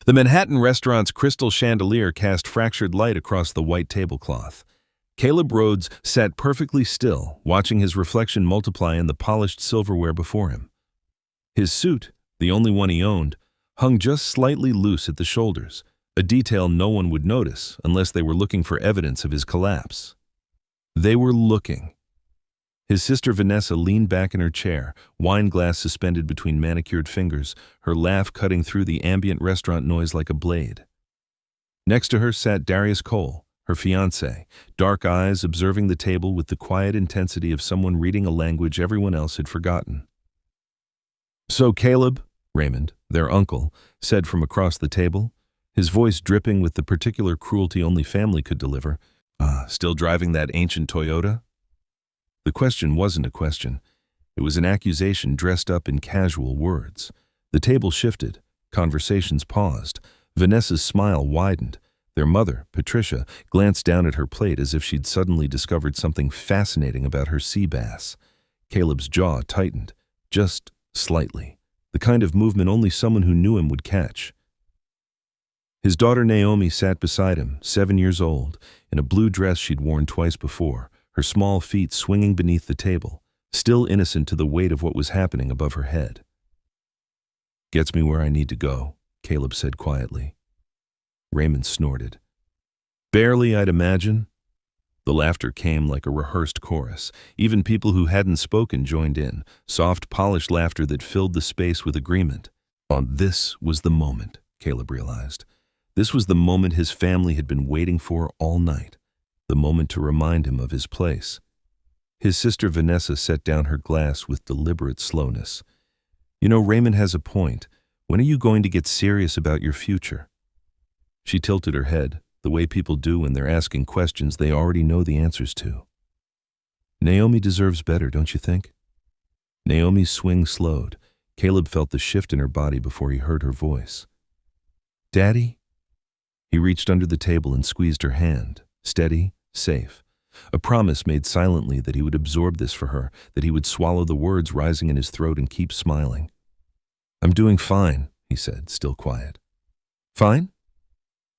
The Manhattan restaurant's crystal chandelier cast fractured light across the white tablecloth. Caleb Rhodes sat perfectly still, watching his reflection multiply in the polished silverware before him. His suit, the only one he owned, hung just slightly loose at the shoulders, a detail no one would notice unless they were looking for evidence of his collapse. They were looking. His sister Vanessa leaned back in her chair, wine glass suspended between manicured fingers, her laugh cutting through the ambient restaurant noise like a blade. Next to her sat Darius Cole, her fiancé, dark eyes observing the table with the quiet intensity of someone reading a language everyone else had forgotten. "So Caleb," Raymond, their uncle, said from across the table, his voice dripping with the particular cruelty only family could deliver, "still driving that ancient Toyota?" The question wasn't a question. It was an accusation dressed up in casual words. The table shifted. Conversations paused. Vanessa's smile widened. Their mother, Patricia, glanced down at her plate as if she'd suddenly discovered something fascinating about her sea bass. Caleb's jaw tightened, just slightly, the kind of movement only someone who knew him would catch. His daughter Naomi sat beside him, 7 years old, in a blue dress she'd worn twice before, her small feet swinging beneath the table, still innocent to the weight of what was happening above her head. "Gets me where I need to go," Caleb said quietly. Raymond snorted. "Barely, I'd imagine." The laughter came like a rehearsed chorus. Even people who hadn't spoken joined in, soft, polished laughter that filled the space with agreement. This was the moment, Caleb realized. This was the moment his family had been waiting for all night. The moment to remind him of his place. His sister Vanessa set down her glass with deliberate slowness. "You know, Raymond has a point. When are you going to get serious about your future?" She tilted her head, the way people do when they're asking questions they already know the answers to. "Naomi deserves better, don't you think?" Naomi's swing slowed. Caleb felt the shift in her body before he heard her voice. "Daddy?" He reached under the table and squeezed her hand, steady, safe. A promise made silently that he would absorb this for her, that he would swallow the words rising in his throat and keep smiling. "I'm doing fine," he said, still quiet. "Fine?"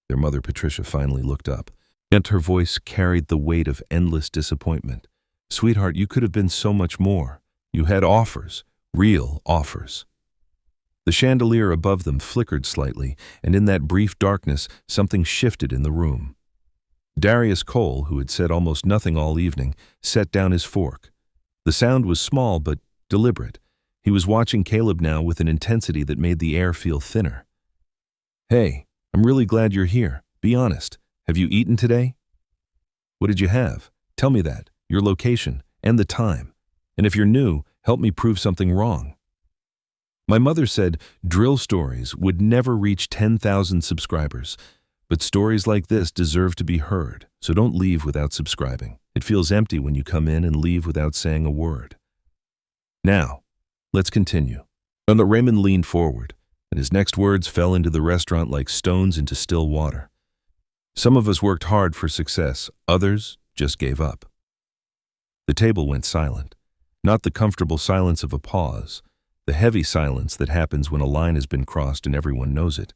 Their mother Patricia finally looked up, and her voice carried the weight of endless disappointment. "Sweetheart, you could have been so much more. You had offers, real offers." The chandelier above them flickered slightly, and in that brief darkness, something shifted in the room. Darius Cole, who had said almost nothing all evening, set down his fork. The sound was small but deliberate. He was watching Caleb now with an intensity that made the air feel thinner. "Hey, I'm really glad you're here. Be honest. Have you eaten today?" "What did you have? Tell me that, your location, and the time. And if you're new, help me prove something wrong." My mother said drill stories would never reach 10,000 subscribers. But stories like this deserve to be heard, so don't leave without subscribing. It feels empty when you come in and leave without saying a word. "Now, let's continue." And Raymond leaned forward, and his next words fell into the restaurant like stones into still water. "Some of us worked hard for success, others just gave up." The table went silent, not the comfortable silence of a pause, the heavy silence that happens when a line has been crossed and everyone knows it.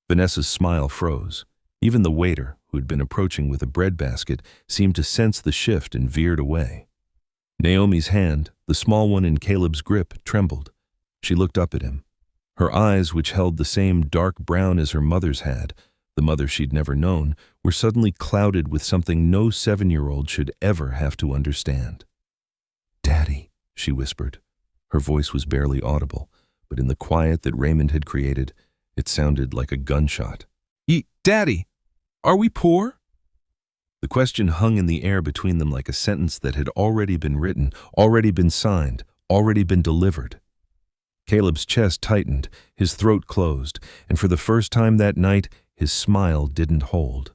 Vanessa's smile froze. Even the waiter, who had been approaching with a bread basket, seemed to sense the shift and veered away. Naomi's hand, the small one in Caleb's grip, trembled. She looked up at him. Her eyes, which held the same dark brown as her mother's had, the mother she'd never known, were suddenly clouded with something no 7-year-old should ever have to understand. "Daddy," she whispered. Her voice was barely audible, but in the quiet that Raymond had created, it sounded like a gunshot. Daddy, are we poor?" The question hung in the air between them like a sentence that had already been written, already been signed, already been delivered. Caleb's chest tightened, his throat closed, and for the first time that night, his smile didn't hold.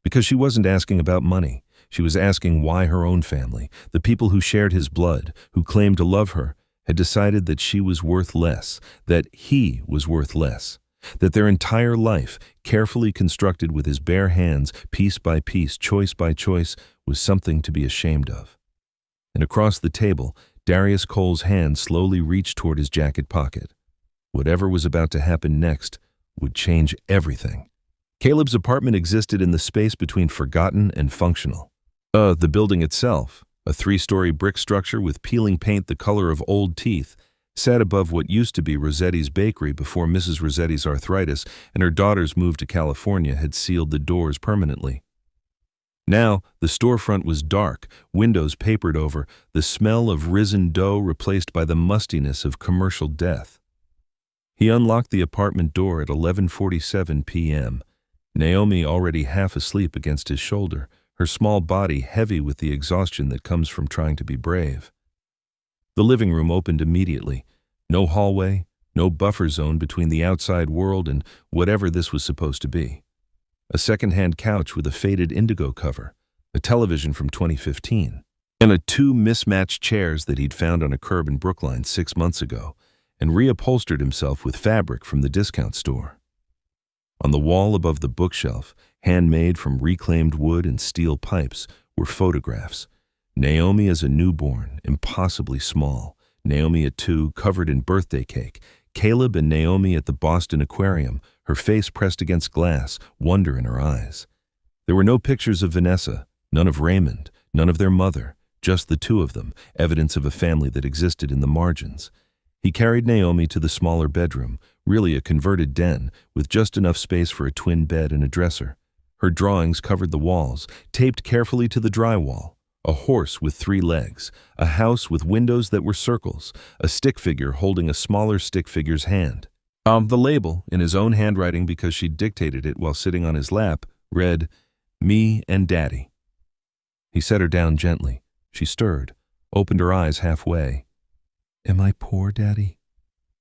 Because she wasn't asking about money. She was asking why her own family, the people who shared his blood, who claimed to love her, had decided that she was worth less, that he was worth less, that their entire life, carefully constructed with his bare hands, piece by piece, choice by choice, was something to be ashamed of. And across the table, Darius Cole's hand slowly reached toward his jacket pocket. Whatever was about to happen next would change everything. Caleb's apartment existed in the space between forgotten and functional. The building itself, a 3-story brick structure with peeling paint the color of old teeth, sat above what used to be Rossetti's bakery before Mrs. Rossetti's arthritis and her daughter's move to California had sealed the doors permanently. Now, the storefront was dark, windows papered over, the smell of risen dough replaced by the mustiness of commercial death. He unlocked the apartment door at 11:47 p.m., Naomi already half asleep against his shoulder, her small body heavy with the exhaustion that comes from trying to be brave. The living room opened immediately. No hallway, no buffer zone between the outside world and whatever this was supposed to be. A second-hand couch with a faded indigo cover, a television from 2015, and 2 mismatched chairs that he'd found on a curb in Brookline 6 months ago, and reupholstered himself with fabric from the discount store. On the wall above the bookshelf, handmade from reclaimed wood and steel pipes, were photographs. Naomi as a newborn, impossibly small. Naomi at 2, covered in birthday cake. Caleb and Naomi at the Boston Aquarium, her face pressed against glass, wonder in her eyes. There were no pictures of Vanessa, none of Raymond, none of their mother, just the 2 of them, evidence of a family that existed in the margins. He carried Naomi to the smaller bedroom, really a converted den, with just enough space for a twin bed and a dresser. Her drawings covered the walls, taped carefully to the drywall. A horse with 3 legs, a house with windows that were circles, a stick figure holding a smaller stick figure's hand. The label, in his own handwriting because she dictated it while sitting on his lap, read, "Me and Daddy." He set her down gently. She stirred, opened her eyes halfway. "Am I poor, Daddy?"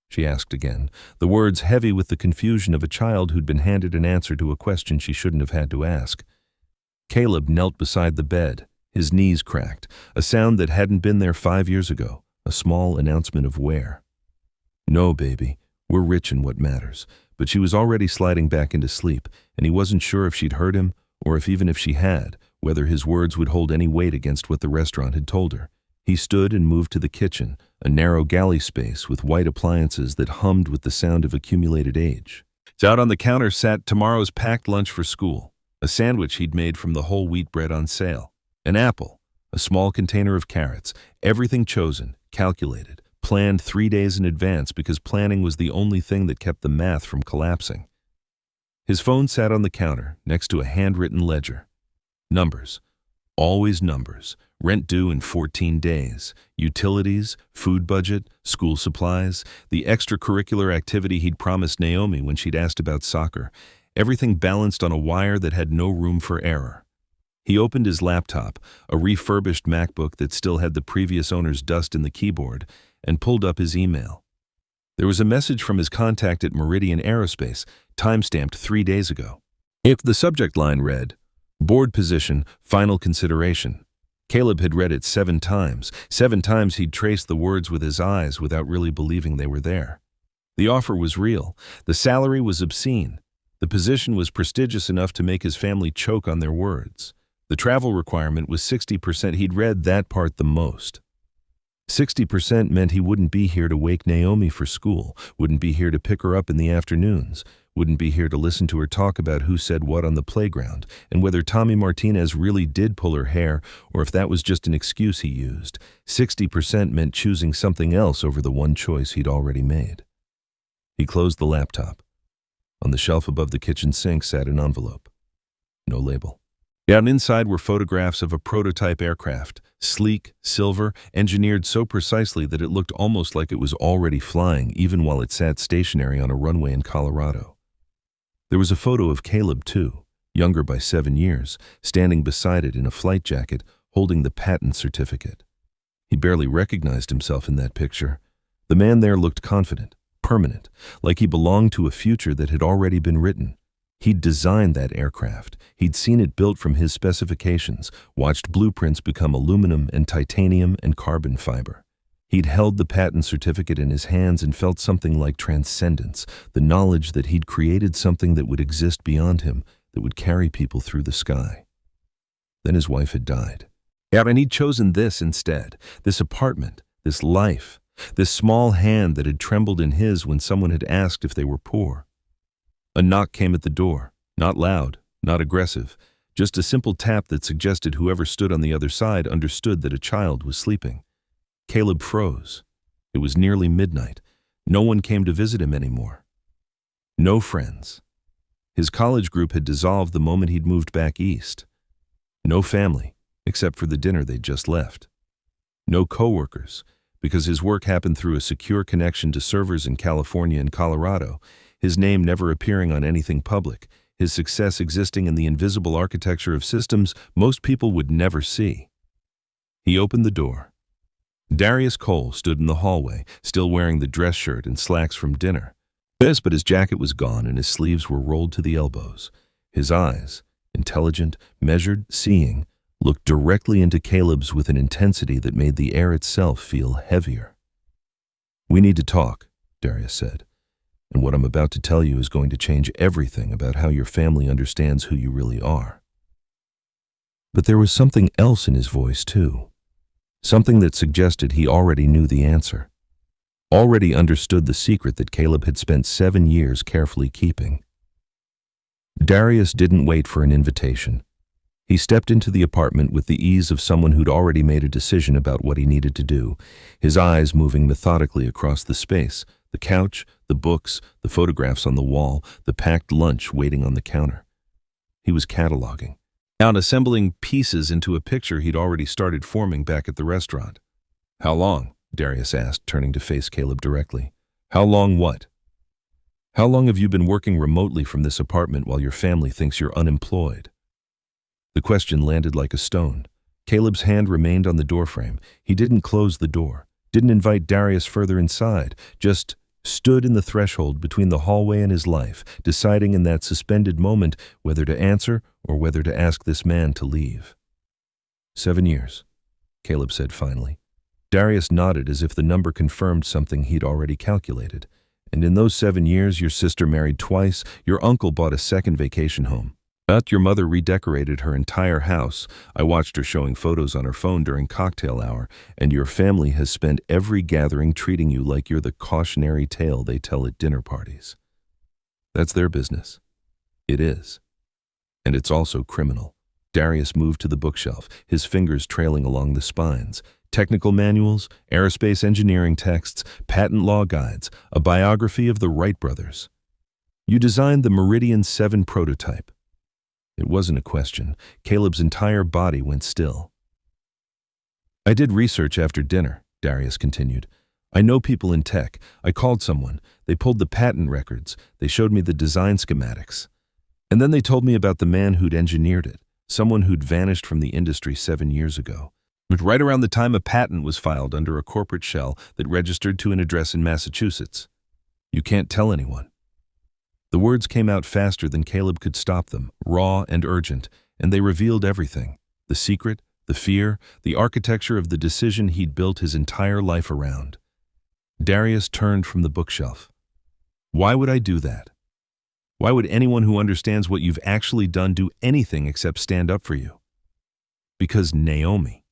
she asked again, the words heavy with the confusion of a child who'd been handed an answer to a question she shouldn't have had to ask. Caleb knelt beside the bed, his knees cracked, a sound that hadn't been there 5 years ago, a small announcement of where. "No, baby, we're rich in what matters." But she was already sliding back into sleep, and he wasn't sure if she'd heard him, or if even if she had, whether his words would hold any weight against what the restaurant had told her. He stood and moved to the kitchen, a narrow galley space with white appliances that hummed with the sound of accumulated age. Out on the counter sat tomorrow's packed lunch for school, a sandwich he'd made from the whole wheat bread on sale, an apple, a small container of carrots, everything chosen, calculated, planned 3 days in advance because planning was the only thing that kept the math from collapsing. His phone sat on the counter next to a handwritten ledger. Numbers. Always numbers. Rent due in 14 days. Utilities, food budget, school supplies, the extracurricular activity he'd promised Naomi when she'd asked about soccer. Everything balanced on a wire that had no room for error. He opened his laptop, a refurbished MacBook that still had the previous owner's dust in the keyboard, and pulled up his email. There was a message from his contact at Meridian Aerospace, time-stamped 3 days ago. If the subject line read, "Board position, final consideration." Caleb had read it 7 times. 7 times he'd traced the words with his eyes without really believing they were there. The offer was real. The salary was obscene. The position was prestigious enough to make his family choke on their words. The travel requirement was 60%. He'd read that part the most. 60% meant he wouldn't be here to wake Naomi for school, wouldn't be here to pick her up in the afternoons, wouldn't be here to listen to her talk about who said what on the playground, and whether Tommy Martinez really did pull her hair or if that was just an excuse he used. 60% meant choosing something else over the one choice he'd already made. He closed the laptop. On the shelf above the kitchen sink sat an envelope. No label. Down inside were photographs of a prototype aircraft, sleek, silver, engineered so precisely that it looked almost like it was already flying even while it sat stationary on a runway in Colorado. There was a photo of Caleb, too, younger by 7 years, standing beside it in a flight jacket, holding the patent certificate. He barely recognized himself in that picture. The man there looked confident, permanent, like he belonged to a future that had already been written. He'd designed that aircraft. He'd seen it built from his specifications, watched blueprints become aluminum and titanium and carbon fiber. He'd held the patent certificate in his hands and felt something like transcendence, the knowledge that he'd created something that would exist beyond him, that would carry people through the sky. Then his wife had died. And he'd chosen this instead, this apartment, this life, this small hand that had trembled in his when someone had asked if they were poor. A knock came at the door, not loud, not aggressive, just a simple tap that suggested whoever stood on the other side understood that a child was sleeping. Caleb froze. It was nearly midnight. No one came to visit him anymore. No friends. His college group had dissolved the moment he'd moved back east. No family, except for the dinner they'd just left. No coworkers, because his work happened through a secure connection to servers in California and Colorado, his name never appearing on anything public, his success existing in the invisible architecture of systems most people would never see. He opened the door. Darius Cole stood in the hallway, still wearing the dress shirt and slacks from dinner. But his jacket was gone and his sleeves were rolled to the elbows. His eyes, intelligent, measured, seeing, looked directly into Caleb's with an intensity that made the air itself feel heavier. "We need to talk," Darius said, "and what I'm about to tell you is going to change everything about how your family understands who you really are." But there was something else in his voice, too. Something that suggested he already knew the answer. Already understood the secret that Caleb had spent 7 years carefully keeping. Darius didn't wait for an invitation. He stepped into the apartment with the ease of someone who'd already made a decision about what he needed to do, his eyes moving methodically across the space, the couch, the books, the photographs on the wall, the packed lunch waiting on the counter. He was cataloging, out assembling pieces into a picture he'd already started forming back at the restaurant. "How long?" Darius asked, turning to face Caleb directly. "How long what? How long have you been working remotely from this apartment while your family thinks you're unemployed?" The question landed like a stone. Caleb's hand remained on the doorframe. He didn't close the door, didn't invite Darius further inside, just stood in the threshold between the hallway and his life, deciding in that suspended moment whether to answer or whether to ask this man to leave. 7 years, Caleb said finally. Darius nodded as if the number confirmed something he'd already calculated. "And in those 7 years, your sister married twice, your uncle bought a second vacation home. But your mother redecorated her entire house. I watched her showing photos on her phone during cocktail hour, and your family has spent every gathering treating you like you're the cautionary tale they tell at dinner parties. That's their business. It is. And it's also criminal." Darius moved to the bookshelf, his fingers trailing along the spines. Technical manuals, aerospace engineering texts, patent law guides, a biography of the Wright brothers. "You designed the Meridian 7 prototype." It wasn't a question. Caleb's entire body went still. "I did research after dinner," Darius continued. "I know people in tech. I called someone. They pulled the patent records. They showed me the design schematics. And then they told me about the man who'd engineered it, someone who'd vanished from the industry 7 years ago. But right around the time a patent was filed under a corporate shell that registered to an address in Massachusetts. You can't tell anyone." The words came out faster than Caleb could stop them, raw and urgent, and they revealed everything. The secret, the fear, the architecture of the decision he'd built his entire life around. Darius turned from the bookshelf. "Why would I do that? Why would anyone who understands what you've actually done do anything except stand up for you?" "Because Naomi.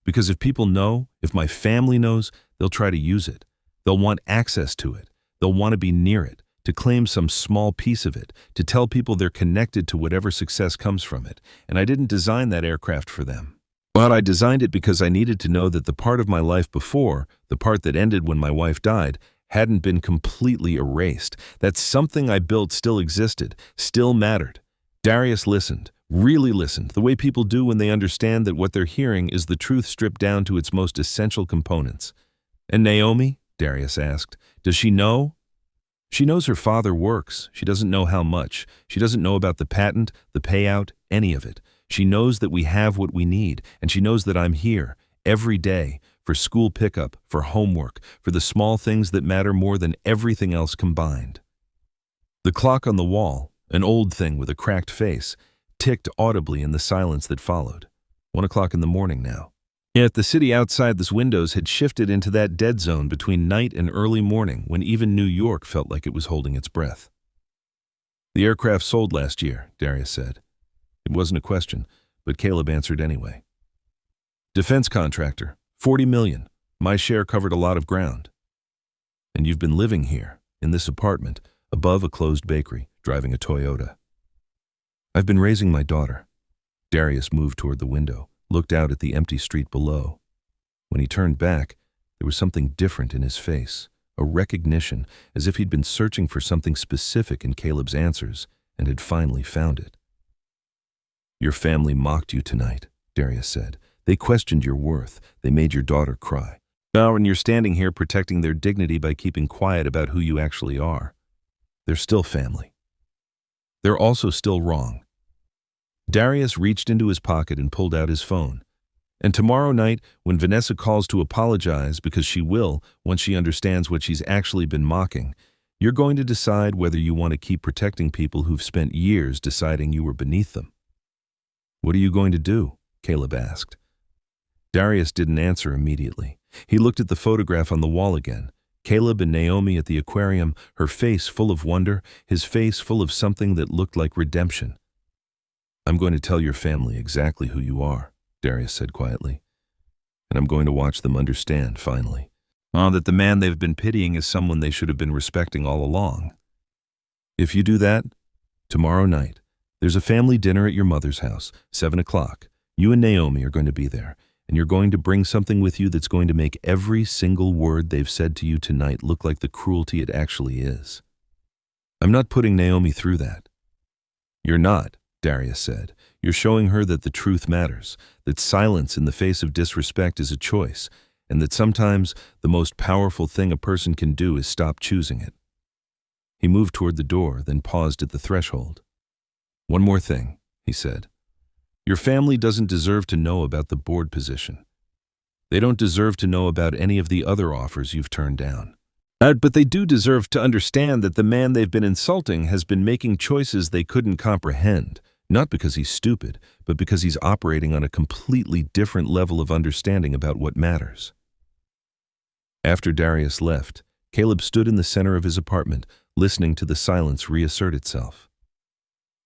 Because if people know, if my family knows, they'll try to use it. They'll want access to it. They'll want to be near it, to claim some small piece of it, to tell people they're connected to whatever success comes from it. And I didn't design that aircraft for them. But I designed it because I needed to know that the part of my life before, the part that ended when my wife died, hadn't been completely erased. That something I built still existed, still mattered." Darius listened. Really listened, the way people do when they understand that what they're hearing is the truth stripped down to its most essential components. "And Naomi?" Darius asked. "Does she know?" "She knows her father works. She doesn't know how much. She doesn't know about the patent, the payout, any of it. She knows that we have what we need, and she knows that I'm here, every day, for school pickup, for homework, for the small things that matter more than everything else combined." The clock on the wall, an old thing with a cracked face, ticked audibly in the silence that followed. 1 o'clock in the morning now. Yet the city outside those windows had shifted into that dead zone between night and early morning when even New York felt like it was holding its breath. "The aircraft sold last year," Darius said. It wasn't a question, but Caleb answered anyway. "Defense contractor, 40 million. My share covered a lot of ground." "And you've been living here, in this apartment, above a closed bakery, driving a Toyota. I've been raising my daughter. Darius moved toward the window, looked out at the empty street below. When he turned back, there was something different in his face, a recognition, as if he'd been searching for something specific in Caleb's answers and had finally found it. Your family mocked you tonight, Darius said. They questioned your worth. They made your daughter cry. Now, and you're standing here protecting their dignity by keeping quiet about who you actually are. They're still family. They're also still wrong. Darius reached into his pocket and pulled out his phone. And tomorrow night, when Vanessa calls to apologize, because she will once she understands what she's actually been mocking, you're going to decide whether you want to keep protecting people who've spent years deciding you were beneath them. What are you going to do? Caleb asked. Darius didn't answer immediately. He looked at the photograph on the wall again. Caleb and Naomi at the aquarium, her face full of wonder, his face full of something that looked like redemption. I'm going to tell your family exactly who you are, Darius said quietly. And I'm going to watch them understand, finally, that the man they've been pitying is someone they should have been respecting all along. If you do that, tomorrow night, there's a family dinner at your mother's house, 7 o'clock. You and Naomi are going to be there, and you're going to bring something with you that's going to make every single word they've said to you tonight look like the cruelty it actually is. I'm not putting Naomi through that. You're not, Darius said. You're showing her that the truth matters, that silence in the face of disrespect is a choice, and that sometimes the most powerful thing a person can do is stop choosing it. He moved toward the door, then paused at the threshold. One more thing, he said. Your family doesn't deserve to know about the board position. They don't deserve to know about any of the other offers you've turned down. But they do deserve to understand that the man they've been insulting has been making choices they couldn't comprehend, not because he's stupid, but because he's operating on a completely different level of understanding about what matters. After Darius left, Caleb stood in the center of his apartment, listening to the silence reassert itself.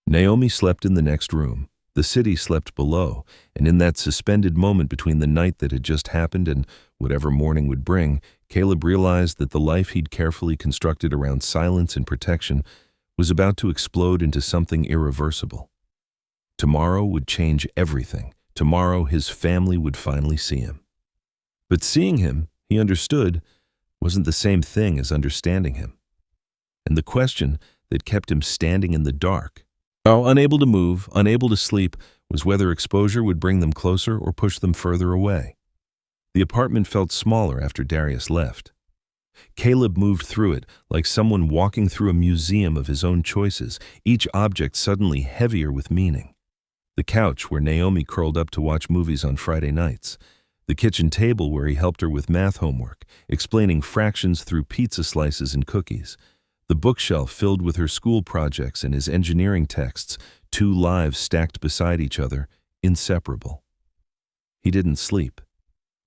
Naomi slept in the next room. The city slept below, and in that suspended moment between the night that had just happened and whatever morning would bring, Caleb realized that the life he'd carefully constructed around silence and protection was about to explode into something irreversible. Tomorrow would change everything. Tomorrow his family would finally see him. But seeing him, he understood, wasn't the same thing as understanding him. And the question that kept him standing in the dark, unable to move, unable to sleep, was whether exposure would bring them closer or push them further away. The apartment felt smaller after Darius left. Caleb moved through it like someone walking through a museum of his own choices, each object suddenly heavier with meaning. The couch where Naomi curled up to watch movies on Friday nights. The kitchen table where he helped her with math homework, explaining fractions through pizza slices and cookies. The bookshelf filled with her school projects and his engineering texts, two lives stacked beside each other, inseparable. He didn't sleep.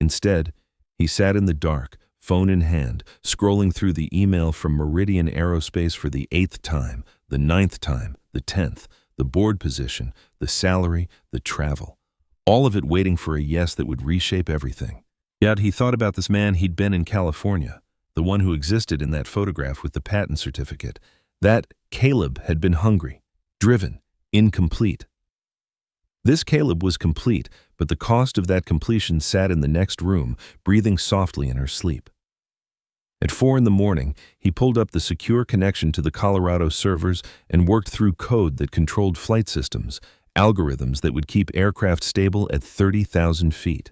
Instead, he sat in the dark, phone in hand, scrolling through the email from Meridian Aerospace for the 8th time, the 9th time, the 10th, the board position, the salary, the travel. All of it waiting for a yes that would reshape everything. Yet he thought about this man he'd been in California, the one who existed in that photograph with the patent certificate. That Caleb had been hungry, driven, incomplete. This Caleb was complete, but the cost of that completion sat in the next room, breathing softly in her sleep. At 4 a.m, he pulled up the secure connection to the Colorado servers and worked through code that controlled flight systems, algorithms that would keep aircraft stable at 30,000 feet.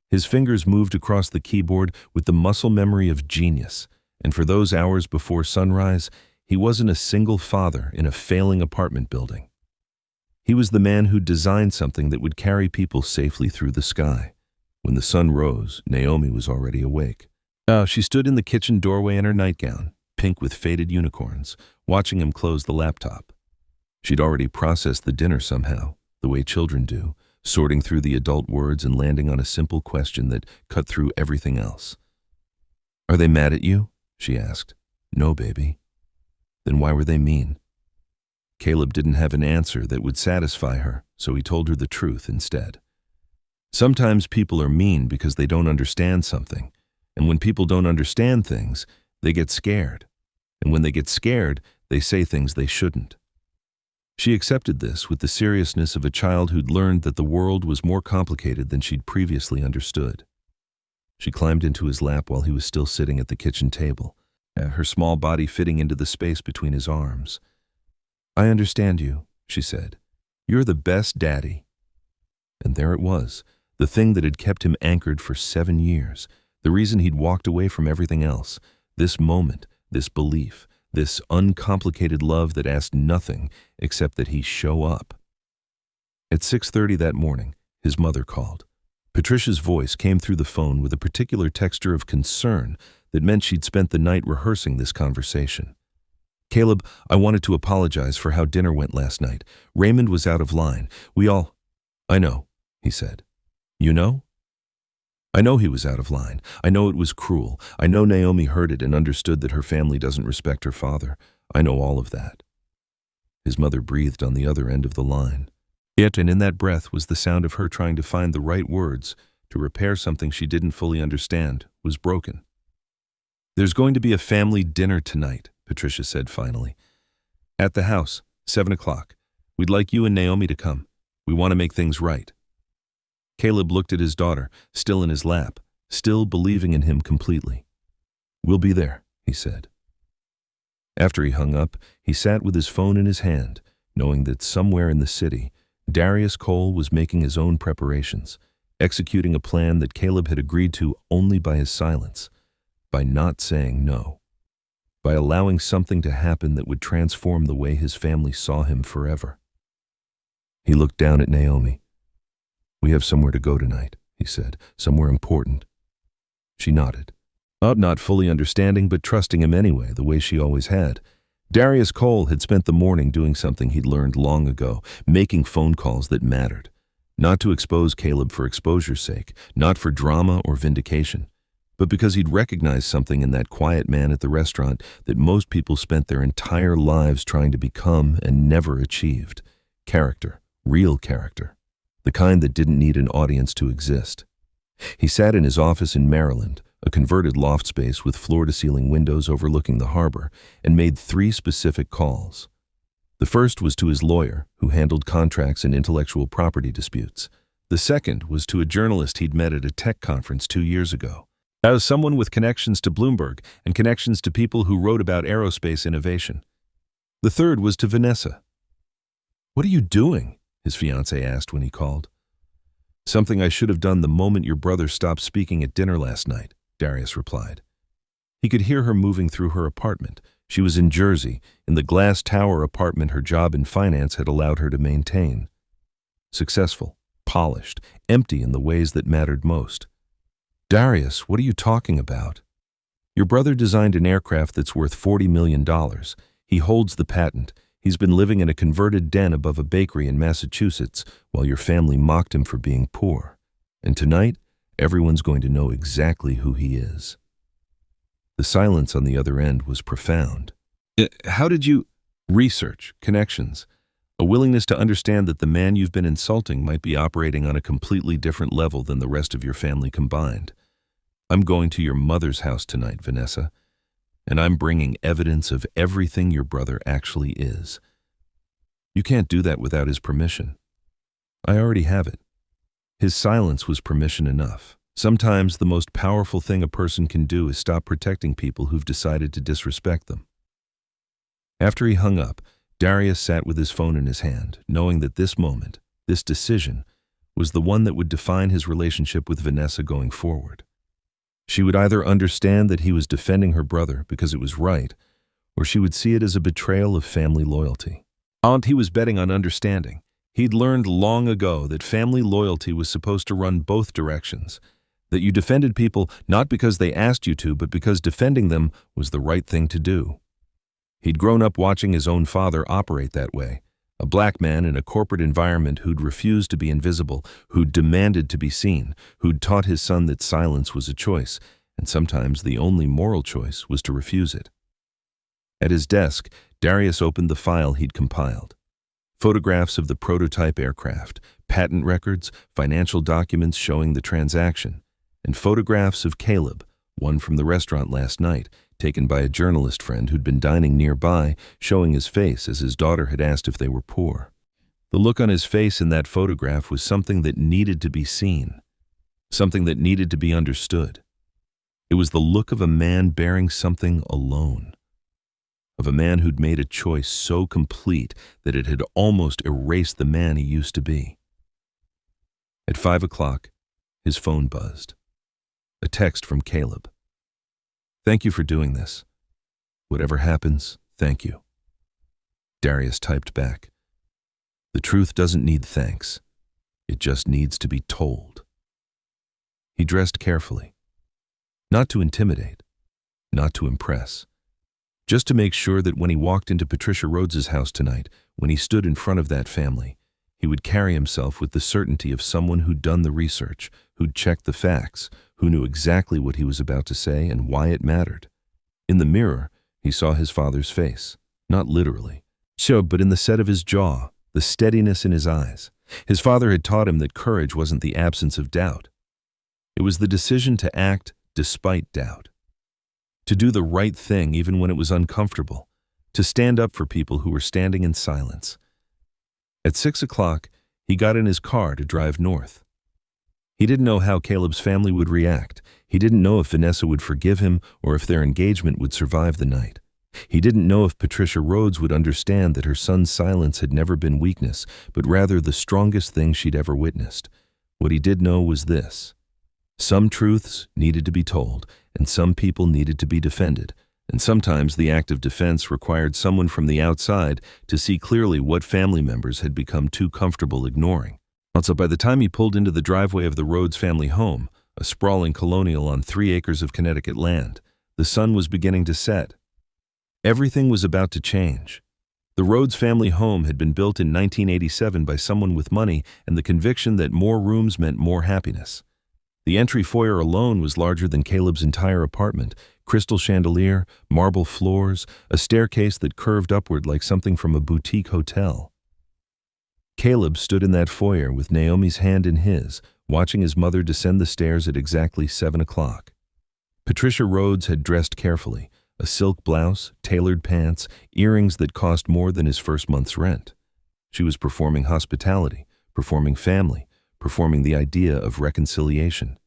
His fingers moved across the keyboard with the muscle memory of genius, and for those hours before sunrise, he wasn't a single father in a failing apartment building. He was the man who designed something that would carry people safely through the sky. When the sun rose, Naomi was already awake. She stood in the kitchen doorway in her nightgown, pink with faded unicorns, watching him close the laptop. She'd already processed the dinner somehow, the way children do, sorting through the adult words and landing on a simple question that cut through everything else. "Are they mad at you?" she asked. "No, baby." "Then why were they mean?" Caleb didn't have an answer that would satisfy her, so he told her the truth instead. Sometimes people are mean because they don't understand something, and when people don't understand things, they get scared. And when they get scared, They say things they shouldn't. She accepted this with the seriousness of a child who'd learned that the world was more complicated than she'd previously understood. She climbed into his lap while he was still sitting at the kitchen table, her small body fitting into the space between his arms. "I understand you," she said. "You're the best daddy." And there it was, the thing that had kept him anchored for 7 years, the reason he'd walked away from everything else, this moment, this belief, this uncomplicated love that asked nothing except that he show up. At 6:30 that morning, his mother called. Patricia's voice came through the phone with a particular texture of concern that meant she'd spent the night rehearsing this conversation. "Caleb, I wanted to apologize for how dinner went last night. Raymond was out of line. I know," he said. "You know?" "I know he was out of line. I know it was cruel. I know Naomi heard it and understood that her family doesn't respect her father. I know all of that." His mother breathed on the other end of the line. Yet, and in that breath was the sound of her trying to find the right words to repair something she didn't fully understand, was broken. "There's going to be a family dinner tonight," Patricia said finally. "At the house, 7 o'clock. We'd like you and Naomi to come. We want to make things right." Caleb looked at his daughter, still in his lap, still believing in him completely. "We'll be there," he said. After he hung up, he sat with his phone in his hand, knowing that somewhere in the city, Darius Cole was making his own preparations, executing a plan that Caleb had agreed to only by his silence, by not saying no, by allowing something to happen that would transform the way his family saw him forever. He looked down at Naomi. "We have somewhere to go tonight," he said, "somewhere important." She nodded, not fully understanding but trusting him anyway, the way she always had. Darius Cole had spent the morning doing something he'd learned long ago, making phone calls that mattered. Not to expose Caleb for exposure's sake, not for drama or vindication, but because he'd recognized something in that quiet man at the restaurant that most people spent their entire lives trying to become and never achieved. Character, real character, the kind that didn't need an audience to exist. He sat in his office in Maryland, a converted loft space with floor-to-ceiling windows overlooking the harbor, and made 3 specific calls. The first was to his lawyer, who handled contracts and intellectual property disputes. The second was to a journalist he'd met at a tech conference 2 years ago. As someone with connections to Bloomberg and connections to people who wrote about aerospace innovation. The third was to Vanessa. "What are you doing?" his fiancé asked when he called. "Something I should have done the moment your brother stopped speaking at dinner last night," Darius replied. He could hear her moving through her apartment. She was in Jersey, in the glass tower apartment her job in finance had allowed her to maintain. Successful, polished, empty in the ways that mattered most. "Darius, what are you talking about?" "Your brother designed an aircraft that's worth $40 million. He holds the patent. He's been living in a converted den above a bakery in Massachusetts while your family mocked him for being poor. And tonight, everyone's going to know exactly who he is." The silence on the other end was profound. "How did you—" "Research, connections, a willingness to understand that the man you've been insulting might be operating on a completely different level than the rest of your family combined. I'm going to your mother's house tonight, Vanessa, and I'm bringing evidence of everything your brother actually is. You can't do that without his permission. I already have it." His silence was permission enough. Sometimes the most powerful thing a person can do is stop protecting people who've decided to disrespect them. After he hung up, Darius sat with his phone in his hand, knowing that this moment, this decision, was the one that would define his relationship with Vanessa going forward. She would either understand that he was defending her brother because it was right, or she would see it as a betrayal of family loyalty. He was betting on understanding. He'd learned long ago that family loyalty was supposed to run both directions, that you defended people not because they asked you to, but because defending them was the right thing to do. He'd grown up watching his own father operate that way, a black man in a corporate environment who'd refused to be invisible, who'd demanded to be seen, who'd taught his son that silence was a choice, and sometimes the only moral choice was to refuse it. At his desk, Darius opened the file he'd compiled. Photographs of the prototype aircraft, patent records, financial documents showing the transaction, and photographs of Caleb, one from the restaurant last night, taken by a journalist friend who'd been dining nearby, showing his face as his daughter had asked if they were poor. The look on his face in that photograph was something that needed to be seen, something that needed to be understood. It was the look of a man bearing something alone, of a man who'd made a choice so complete that it had almost erased the man he used to be. At 5 o'clock, his phone buzzed. A text from Caleb. "Thank you for doing this. Whatever happens, thank you." Darius typed back, "The truth doesn't need thanks. It just needs to be told." He dressed carefully, not to intimidate, not to impress, just to make sure that when he walked into Patricia Rhodes's house tonight, when he stood in front of that family, he would carry himself with the certainty of someone who'd done the research, who'd checked the facts, who knew exactly what he was about to say and why it mattered. In the mirror, he saw his father's face, not literally, but in the set of his jaw, the steadiness in his eyes. His father had taught him that courage wasn't the absence of doubt. It was the decision to act despite doubt, to do the right thing even when it was uncomfortable, to stand up for people who were standing in silence. At 6 o'clock, he got in his car to drive north. He didn't know how Caleb's family would react. He didn't know if Vanessa would forgive him or if their engagement would survive the night. He didn't know if Patricia Rhodes would understand that her son's silence had never been weakness, but rather the strongest thing she'd ever witnessed. What he did know was this: some truths needed to be told, and some people needed to be defended, and sometimes the act of defense required someone from the outside to see clearly what family members had become too comfortable ignoring. Also, by the time he pulled into the driveway of the Rhodes family home, a sprawling colonial on 3 acres of Connecticut land, the sun was beginning to set. Everything was about to change. The Rhodes family home had been built in 1987 by someone with money and the conviction that more rooms meant more happiness. The entry foyer alone was larger than Caleb's entire apartment: crystal chandelier, marble floors, a staircase that curved upward like something from a boutique hotel. Caleb stood in that foyer with Naomi's hand in his, watching his mother descend the stairs at exactly 7 o'clock. Patricia Rhodes had dressed carefully: a silk blouse, tailored pants, earrings that cost more than his first month's rent. She was performing hospitality, performing family, performing the idea of reconciliation.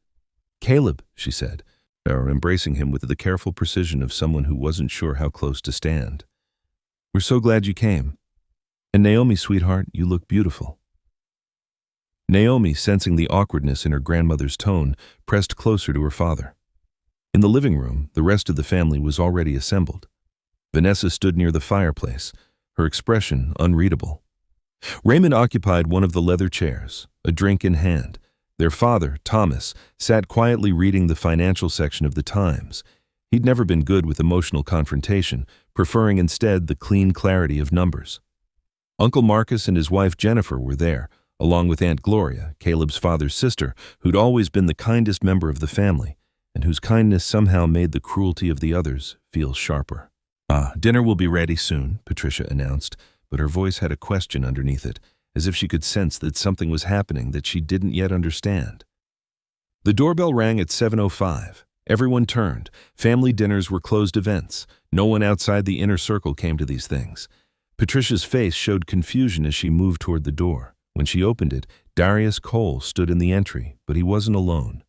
"Caleb," she said, embracing him with the careful precision of someone who wasn't sure how close to stand. "We're so glad you came. And Naomi, sweetheart, you look beautiful." Naomi, sensing the awkwardness in her grandmother's tone, pressed closer to her father. In the living room, the rest of the family was already assembled. Vanessa stood near the fireplace, her expression unreadable. Raymond occupied one of the leather chairs, a drink in hand. Their father, Thomas, sat quietly reading the financial section of the Times. He'd never been good with emotional confrontation, preferring instead the clean clarity of numbers. Uncle Marcus and his wife Jennifer were there, along with Aunt Gloria, Caleb's father's sister, who'd always been the kindest member of the family, and whose kindness somehow made the cruelty of the others feel sharper. Dinner will be ready soon," Patricia announced, but her voice had a question underneath it, as if she could sense that something was happening that she didn't yet understand. The doorbell rang at 7:05. Everyone turned. Family dinners were closed events. No one outside the inner circle came to these things. Patricia's face showed confusion as she moved toward the door. When she opened it, Darius Cole stood in the entry, but he wasn't alone.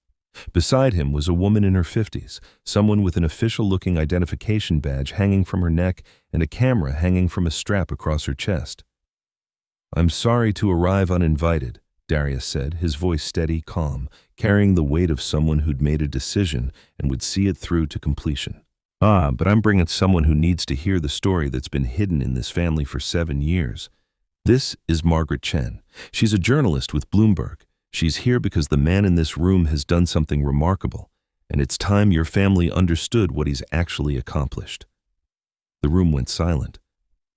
Beside him was a woman in her 50s, someone with an official-looking identification badge hanging from her neck and a camera hanging from a strap across her chest. "I'm sorry to arrive uninvited," Darius said, his voice steady, calm, carrying the weight of someone who'd made a decision and would see it through to completion. But I'm bringing someone who needs to hear the story that's been hidden in this family for 7 years. This is Margaret Chen. She's a journalist with Bloomberg. She's here because the man in this room has done something remarkable, and it's time your family understood what he's actually accomplished." The room went silent.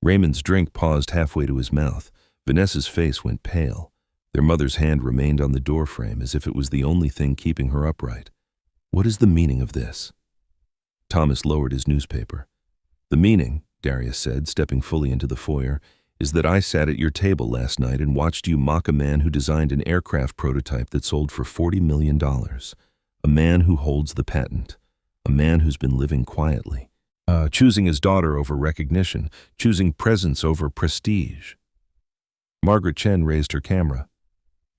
Raymond's drink paused halfway to his mouth. Vanessa's face went pale. Their mother's hand remained on the doorframe as if it was the only thing keeping her upright. "What is the meaning of this?" Thomas lowered his newspaper. "The meaning," Darius said, stepping fully into the foyer, "is that I sat at your table last night and watched you mock a man who designed an aircraft prototype that sold for $40 million. A man who holds the patent. A man who's been living quietly. choosing his daughter over recognition, choosing presence over prestige. Margaret Chen raised her camera.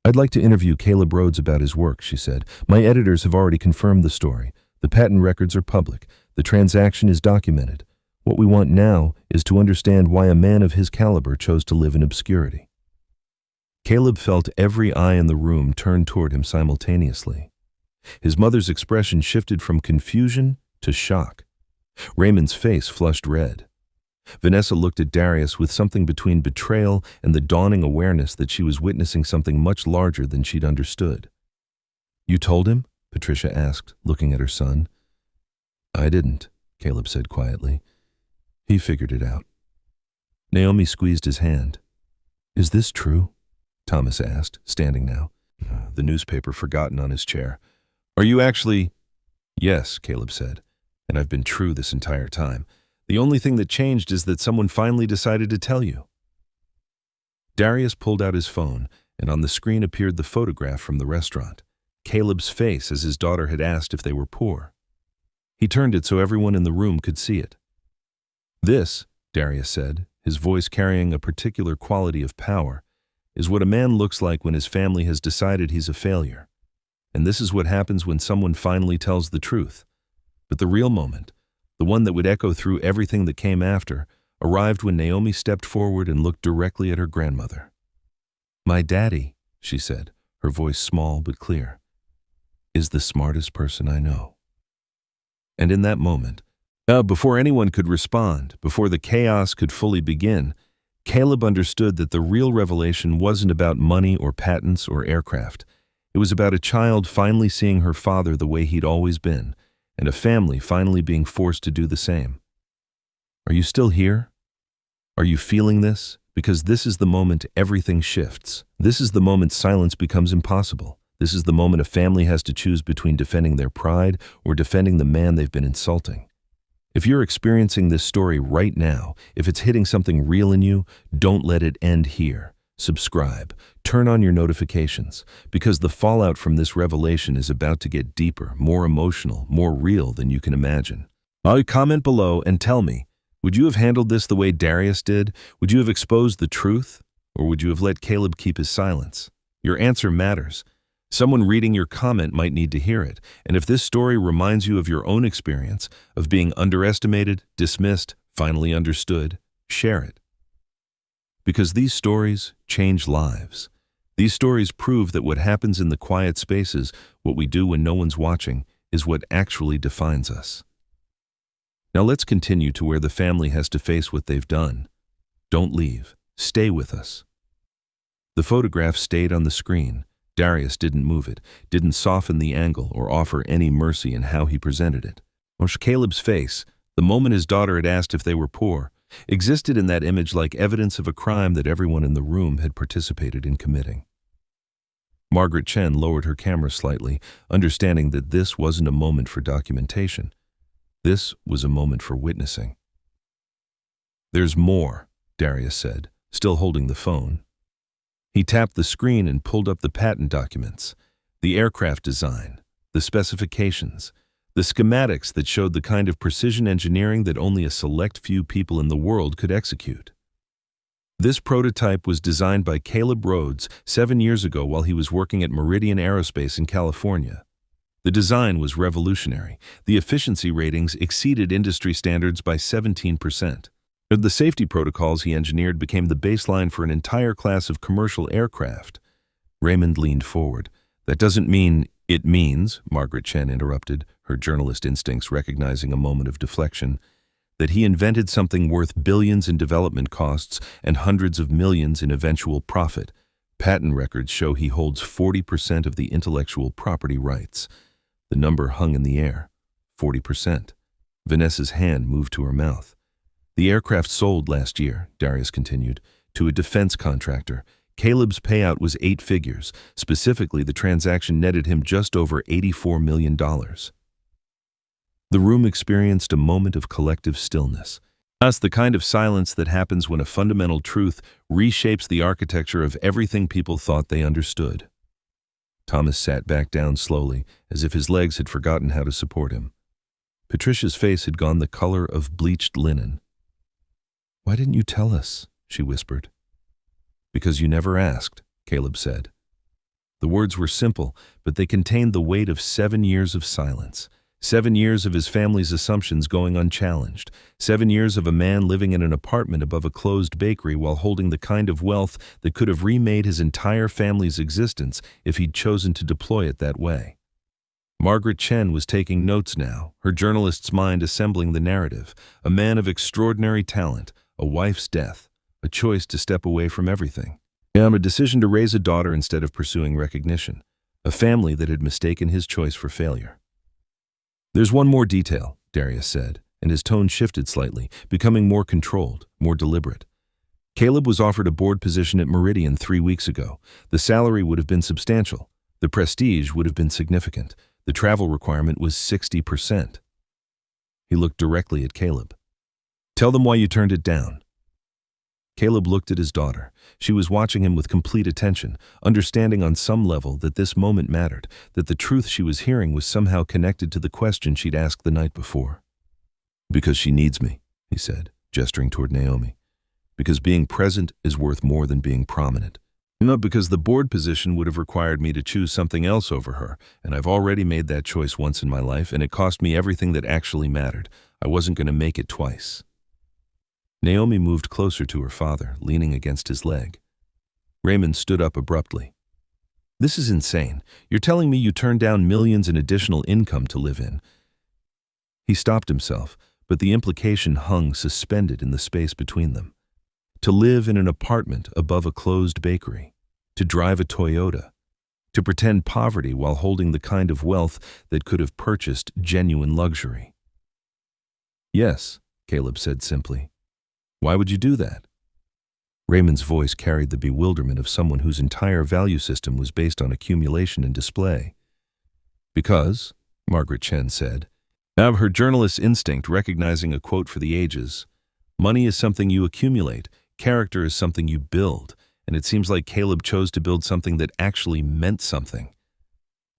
"I'd like to interview Caleb Rhodes about his work," she said. "My editors have already confirmed the story. The patent records are public. The transaction is documented. What we want now is to understand why a man of his caliber chose to live in obscurity." Caleb felt every eye in the room turn toward him simultaneously. His mother's expression shifted from confusion to shock. Raymond's face flushed red. Vanessa looked at Darius with something between betrayal and the dawning awareness that she was witnessing something much larger than she'd understood. "You told him?" Patricia asked, looking at her son. "I didn't," Caleb said quietly. "He figured it out." Naomi squeezed his hand. "Is this true?" Thomas asked, standing now, the newspaper forgotten on his chair. "Are you actually—" "Yes," Caleb said, "and I've been true this entire time. The only thing that changed is that someone finally decided to tell you." Darius pulled out his phone, and on the screen appeared the photograph from the restaurant, Caleb's face as his daughter had asked if they were poor. He turned it so everyone in the room could see it. "This," Darius said, his voice carrying a particular quality of power, "is what a man looks like when his family has decided he's a failure. And this is what happens when someone finally tells the truth. But the real moment, the one that would echo through everything that came after, arrived when Naomi stepped forward and looked directly at her grandmother. "My daddy," she said, her voice small but clear, "is the smartest person I know." And in that moment, before anyone could respond, before the chaos could fully begin, Caleb understood that the real revelation wasn't about money or patents or aircraft. It was about a child finally seeing her father the way he'd always been, and a family finally being forced to do the same. Are you still here? Are you feeling this? Because this is the moment everything shifts. This is the moment silence becomes impossible. This is the moment a family has to choose between defending their pride or defending the man they've been insulting. If you're experiencing this story right now, if it's hitting something real in you, don't let it end here. Subscribe. Turn on your notifications, because the fallout from this revelation is about to get deeper, more emotional, more real than you can imagine. Comment below and tell me, would you have handled this the way Darius did? Would you have exposed the truth? Or would you have let Caleb keep his silence? Your answer matters. Someone reading your comment might need to hear it, and if this story reminds you of your own experience, of being underestimated, dismissed, finally understood, share it. Because these stories change lives. These stories prove that what happens in the quiet spaces, what we do when no one's watching, is what actually defines us. Now let's continue to where the family has to face what they've done. Don't leave. Stay with us. The photograph stayed on the screen. Darius didn't move it, didn't soften the angle or offer any mercy in how he presented it. Caleb's face, the moment his daughter had asked if they were poor, existed in that image like evidence of a crime that everyone in the room had participated in committing. Margaret Chen lowered her camera slightly, understanding that this wasn't a moment for documentation. This was a moment for witnessing. "There's more," Darius said, still holding the phone. He tapped the screen and pulled up the patent documents, the aircraft design, the specifications, the schematics that showed the kind of precision engineering that only a select few people in the world could execute. This prototype was designed by Caleb Rhodes 7 years ago while he was working at Meridian Aerospace in California. The design was revolutionary. The efficiency ratings exceeded industry standards by 17%. The safety protocols he engineered became the baseline for an entire class of commercial aircraft. Raymond leaned forward. "That doesn't mean it means," Margaret Chen interrupted, her journalist instincts recognizing a moment of deflection, "that he invented something worth billions in development costs and hundreds of millions in eventual profit. Patent records show he holds 40% of the intellectual property rights." The number hung in the air. 40%. Vanessa's hand moved to her mouth. "The aircraft sold last year," Darius continued, "to a defense contractor. Caleb's payout was 8 figures. Specifically, the transaction netted him just over $84 million. The room experienced a moment of collective stillness. That's the kind of silence that happens when a fundamental truth reshapes the architecture of everything people thought they understood. Thomas sat back down slowly, as if his legs had forgotten how to support him. Patricia's face had gone the color of bleached linen. "Why didn't you tell us?" she whispered. "Because you never asked," Caleb said. The words were simple, but they contained the weight of 7 years of silence. 7 years of his family's assumptions going unchallenged. 7 years of a man living in an apartment above a closed bakery while holding the kind of wealth that could have remade his entire family's existence if he'd chosen to deploy it that way. Margaret Chen was taking notes now, her journalist's mind assembling the narrative. A man of extraordinary talent, a wife's death, a choice to step away from everything. A decision to raise a daughter instead of pursuing recognition. A family that had mistaken his choice for failure. "There's one more detail," Darius said, and his tone shifted slightly, becoming more controlled, more deliberate. "Caleb was offered a board position at Meridian 3 weeks ago. The salary would have been substantial. The prestige would have been significant. The travel requirement was 60%. He looked directly at Caleb. "Tell them why you turned it down." Caleb looked at his daughter. She was watching him with complete attention, understanding on some level that this moment mattered, that the truth she was hearing was somehow connected to the question she'd asked the night before. "Because she needs me," he said, gesturing toward Naomi. "Because being present is worth more than being prominent. Not because the board position would have required me to choose something else over her, and I've already made that choice once in my life, and it cost me everything that actually mattered. I wasn't going to make it twice." Naomi moved closer to her father, leaning against his leg. Raymond stood up abruptly. "This is insane. You're telling me you turned down millions in additional income to live in." He stopped himself, but the implication hung suspended in the space between them. To live in an apartment above a closed bakery, to drive a Toyota, to pretend poverty while holding the kind of wealth that could have purchased genuine luxury. "Yes," Caleb said simply. "Why would you do that?" Raymond's voice carried the bewilderment of someone whose entire value system was based on accumulation and display. "Because," Margaret Chen said, her journalist's instinct recognizing a quote for the ages, "money is something you accumulate, character is something you build, and it seems like Caleb chose to build something that actually meant something."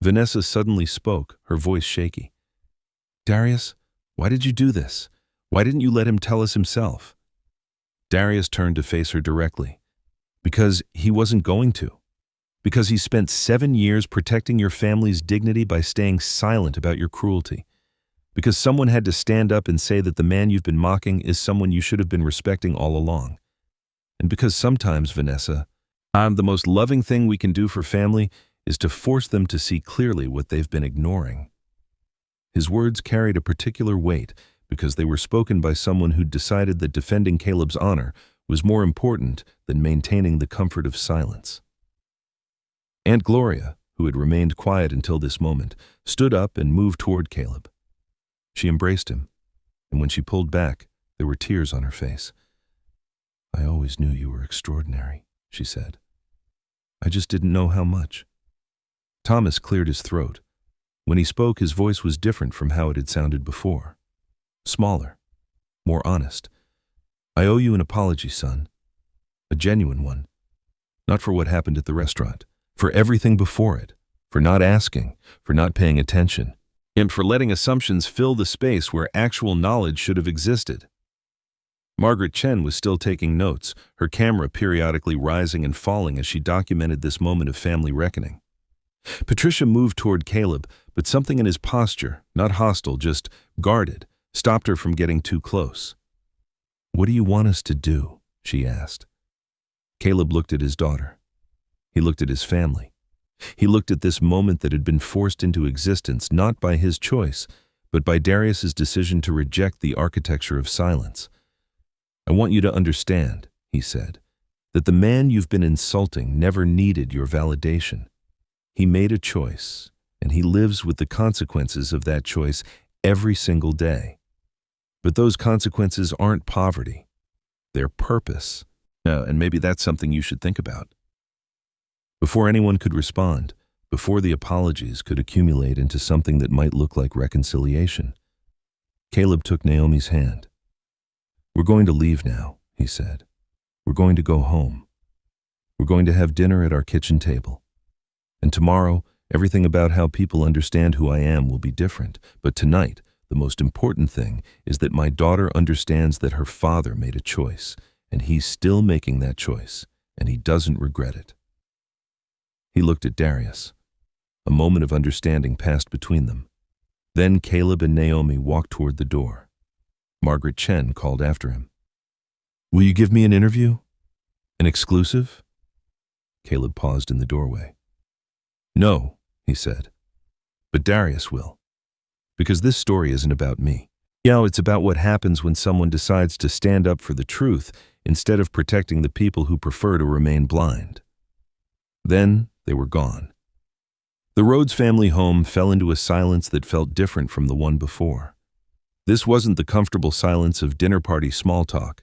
Vanessa suddenly spoke, her voice shaky. "Darius, why did you do this? Why didn't you let him tell us himself?" Darius turned to face her directly. "Because he wasn't going to. Because he spent 7 years protecting your family's dignity by staying silent about your cruelty. Because someone had to stand up and say that the man you've been mocking is someone you should have been respecting all along. And because sometimes, Vanessa, the most loving thing we can do for family is to force them to see clearly what they've been ignoring." His words carried a particular weight, because they were spoken by someone who'd decided that defending Caleb's honor was more important than maintaining the comfort of silence. Aunt Gloria, who had remained quiet until this moment, stood up and moved toward Caleb. She embraced him, and when she pulled back, there were tears on her face. "I always knew you were extraordinary," she said. "I just didn't know how much." Thomas cleared his throat. When he spoke, his voice was different from how it had sounded before. Smaller, more honest. "I owe you an apology, son. A genuine one. Not for what happened at the restaurant, for everything before it, for not asking, for not paying attention, and for letting assumptions fill the space where actual knowledge should have existed." Margaret Chen was still taking notes, her camera periodically rising and falling as she documented this moment of family reckoning. Patricia moved toward Caleb, but something in his posture, not hostile, just guarded, stopped her from getting too close. "What do you want us to do?" she asked. Caleb looked at his daughter. He looked at his family. He looked at this moment that had been forced into existence not by his choice, but by Darius's decision to reject the architecture of silence. "I want you to understand," he said, "that the man you've been insulting never needed your validation. He made a choice, and he lives with the consequences of that choice every single day. But those consequences aren't poverty. They're purpose. And maybe that's something you should think about." Before anyone could respond, before the apologies could accumulate into something that might look like reconciliation, Caleb took Naomi's hand. "We're going to leave now," he said. "We're going to go home. We're going to have dinner at our kitchen table. And tomorrow, everything about how people understand who I am will be different. But tonight, The most important thing is that my daughter understands that her father made a choice, and he's still making that choice, and he doesn't regret it." He looked at Darius. A moment of understanding passed between them. Then Caleb and Naomi walked toward the door. Margaret Chen called after him. "Will you give me an interview? An exclusive?" Caleb paused in the doorway. "No," he said, "but Darius will. Because this story isn't about me. It's about what happens when someone decides to stand up for the truth instead of protecting the people who prefer to remain blind." Then they were gone. The Rhodes family home fell into a silence that felt different from the one before. This wasn't the comfortable silence of dinner party small talk.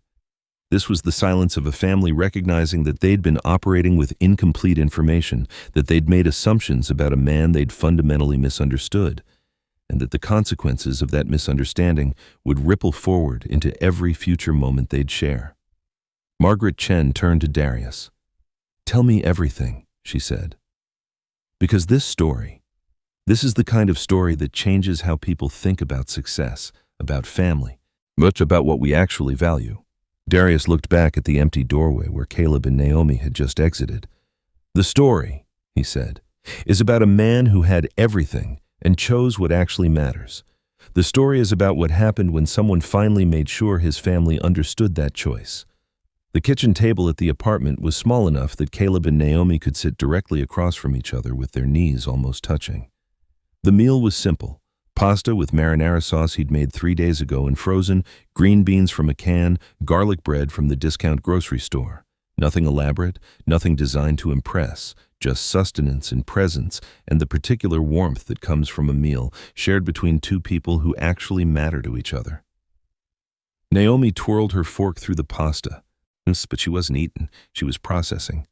This was the silence of a family recognizing that they'd been operating with incomplete information, that they'd made assumptions about a man they'd fundamentally misunderstood, and that the consequences of that misunderstanding would ripple forward into every future moment they'd share. Margaret Chen turned to Darius. "Tell me everything," she said. "Because this is the kind of story that changes how people think about success, about family, much about what we actually value." Darius looked back at the empty doorway where Caleb and Naomi had just exited. "The story," he said, "is about a man who had everything and chose what actually matters. The story is about what happened when someone finally made sure his family understood that choice." The kitchen table at the apartment was small enough that Caleb and Naomi could sit directly across from each other with their knees almost touching. The meal was simple: pasta with marinara sauce he'd made 3 days ago and frozen, green beans from a can, garlic bread from the discount grocery store. Nothing elaborate, nothing designed to impress, just sustenance and presence and the particular warmth that comes from a meal shared between two people who actually matter to each other. Naomi twirled her fork through the pasta, but she wasn't eating, she was processing.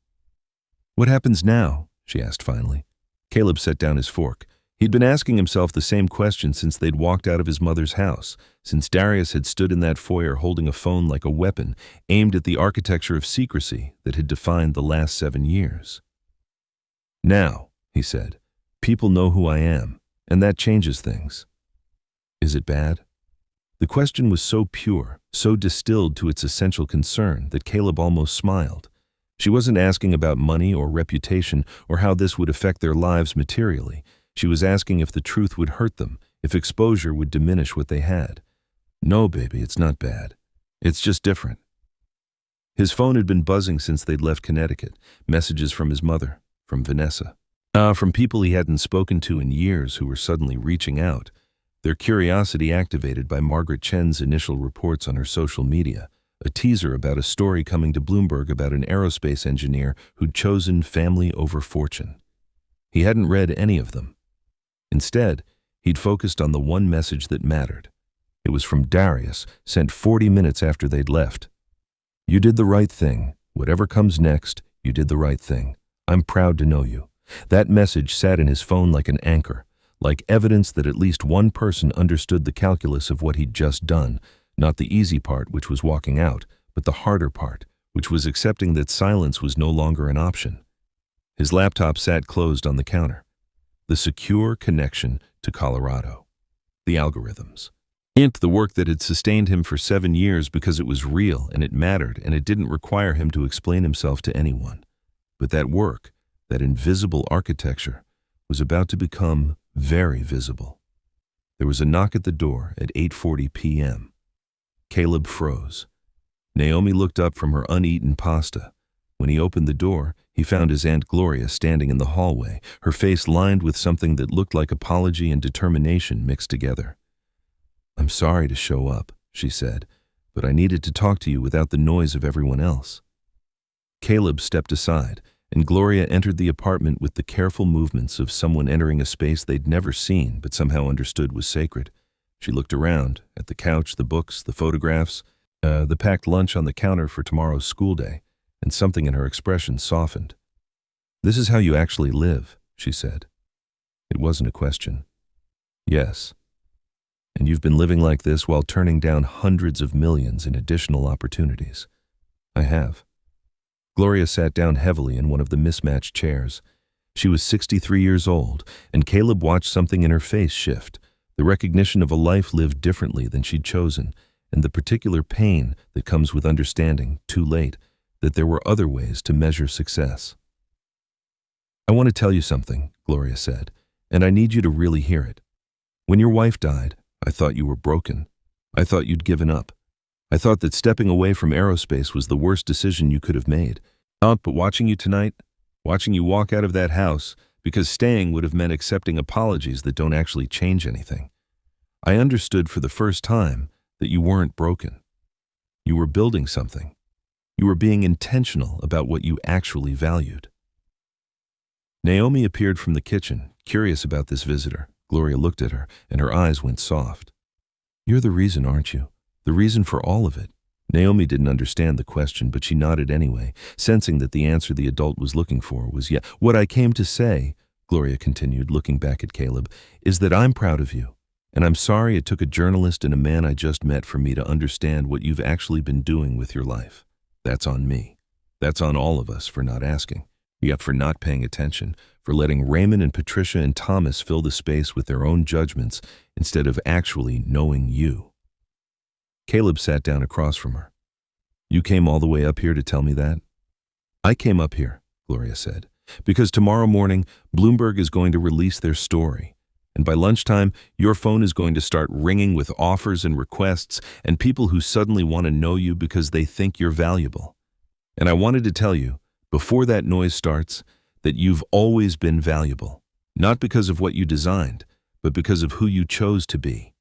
"What happens now?" she asked finally. Caleb set down his fork. He'd been asking himself the same question since they'd walked out of his mother's house, since Darius had stood in that foyer holding a phone like a weapon, aimed at the architecture of secrecy that had defined the last 7 years. "Now," he said, "people know who I am, and that changes things." "Is it bad?" The question was so pure, so distilled to its essential concern, that Caleb almost smiled. She wasn't asking about money or reputation or how this would affect their lives materially. She was asking if the truth would hurt them, if exposure would diminish what they had. "No, baby, it's not bad. It's just different." His phone had been buzzing since they'd left Connecticut, messages from his mother, from Vanessa, from people he hadn't spoken to in years who were suddenly reaching out, their curiosity activated by Margaret Chen's initial reports on her social media, a teaser about a story coming to Bloomberg about an aerospace engineer who'd chosen family over fortune. He hadn't read any of them. Instead, he'd focused on the one message that mattered. It was from Darius, sent 40 minutes after they'd left. "You did the right thing. Whatever comes next, you did the right thing. I'm proud to know you." That message sat in his phone like an anchor, like evidence that at least one person understood the calculus of what he'd just done, not the easy part, which was walking out, but the harder part, which was accepting that silence was no longer an option. His laptop sat closed on the counter. The secure connection to Colorado. The algorithms. The work that had sustained him for 7 years because it was real and it mattered and it didn't require him to explain himself to anyone. But that work, that invisible architecture, was about to become very visible. There was a knock at the door at 8:40 p.m. Caleb froze. Naomi looked up from her uneaten pasta. When he opened the door, he found his Aunt Gloria standing in the hallway, her face lined with something that looked like apology and determination mixed together. "I'm sorry to show up," she said, "but I needed to talk to you without the noise of everyone else." Caleb stepped aside, and Gloria entered the apartment with the careful movements of someone entering a space they'd never seen but somehow understood was sacred. She looked around, at the couch, the books, the photographs, the packed lunch on the counter for tomorrow's school day, and something in her expression softened. "This is how you actually live," she said. It wasn't a question. "Yes. And you've been living like this while turning down hundreds of millions in additional opportunities." "I have." Gloria sat down heavily in one of the mismatched chairs. She was 63 years old, and Caleb watched something in her face shift, the recognition of a life lived differently than she'd chosen, and the particular pain that comes with understanding, too late, that there were other ways to measure success. "I want to tell you something," Gloria said, "and I need you to really hear it. When your wife died, I thought you were broken. I thought you'd given up. I thought that stepping away from aerospace was the worst decision you could have made. But watching you tonight, watching you walk out of that house, because staying would have meant accepting apologies that don't actually change anything, I understood for the first time that you weren't broken. You were building something. You were being intentional about what you actually valued." Naomi appeared from the kitchen, curious about this visitor. Gloria looked at her, and her eyes went soft. "You're the reason, aren't you? The reason for all of it." Naomi didn't understand the question, but she nodded anyway, sensing that the answer the adult was looking for was yes. "What I came to say," Gloria continued, looking back at Caleb, "is that I'm proud of you. And I'm sorry it took a journalist and a man I just met for me to understand what you've actually been doing with your life. That's on me. That's on all of us for not asking. Yet for not paying attention, for letting Raymond and Patricia and Thomas fill the space with their own judgments instead of actually knowing you." Caleb sat down across from her. "You came all the way up here to tell me that?" "I came up here," Gloria said, "because tomorrow morning Bloomberg is going to release their story. And by lunchtime, your phone is going to start ringing with offers and requests and people who suddenly want to know you because they think you're valuable. And I wanted to tell you, before that noise starts, that you've always been valuable, not because of what you designed, but because of who you chose to be."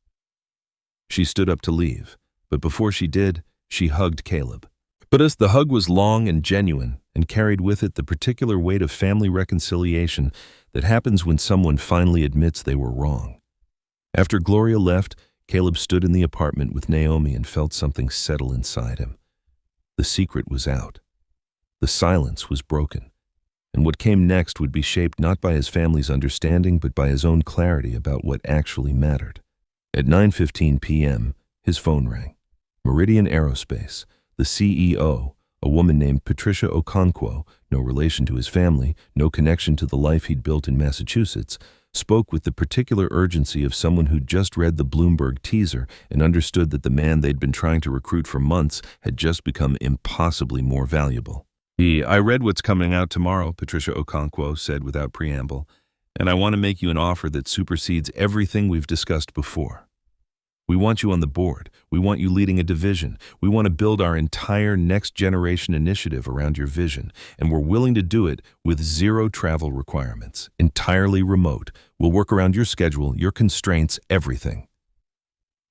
She stood up to leave, but before she did, she hugged Caleb. But as the hug was long and genuine and carried with it the particular weight of family reconciliation that happens when someone finally admits they were wrong. After Gloria left, Caleb stood in the apartment with Naomi and felt something settle inside him. The secret was out. The silence was broken. And what came next would be shaped not by his family's understanding but by his own clarity about what actually mattered. At 9:15 p.m., his phone rang. Meridian Aerospace, the CEO, a woman named Patricia Okonkwo, no relation to his family, no connection to the life he'd built in Massachusetts, spoke with the particular urgency of someone who'd just read the Bloomberg teaser and understood that the man they'd been trying to recruit for months had just become impossibly more valuable. "I read what's coming out tomorrow," Patricia Okonkwo said without preamble, "and I want to make you an offer that supersedes everything we've discussed before. We want you on the board. We want you leading a division. We want to build our entire next generation initiative around your vision, and we're willing to do it with zero travel requirements, entirely remote. We'll work around your schedule, your constraints, everything."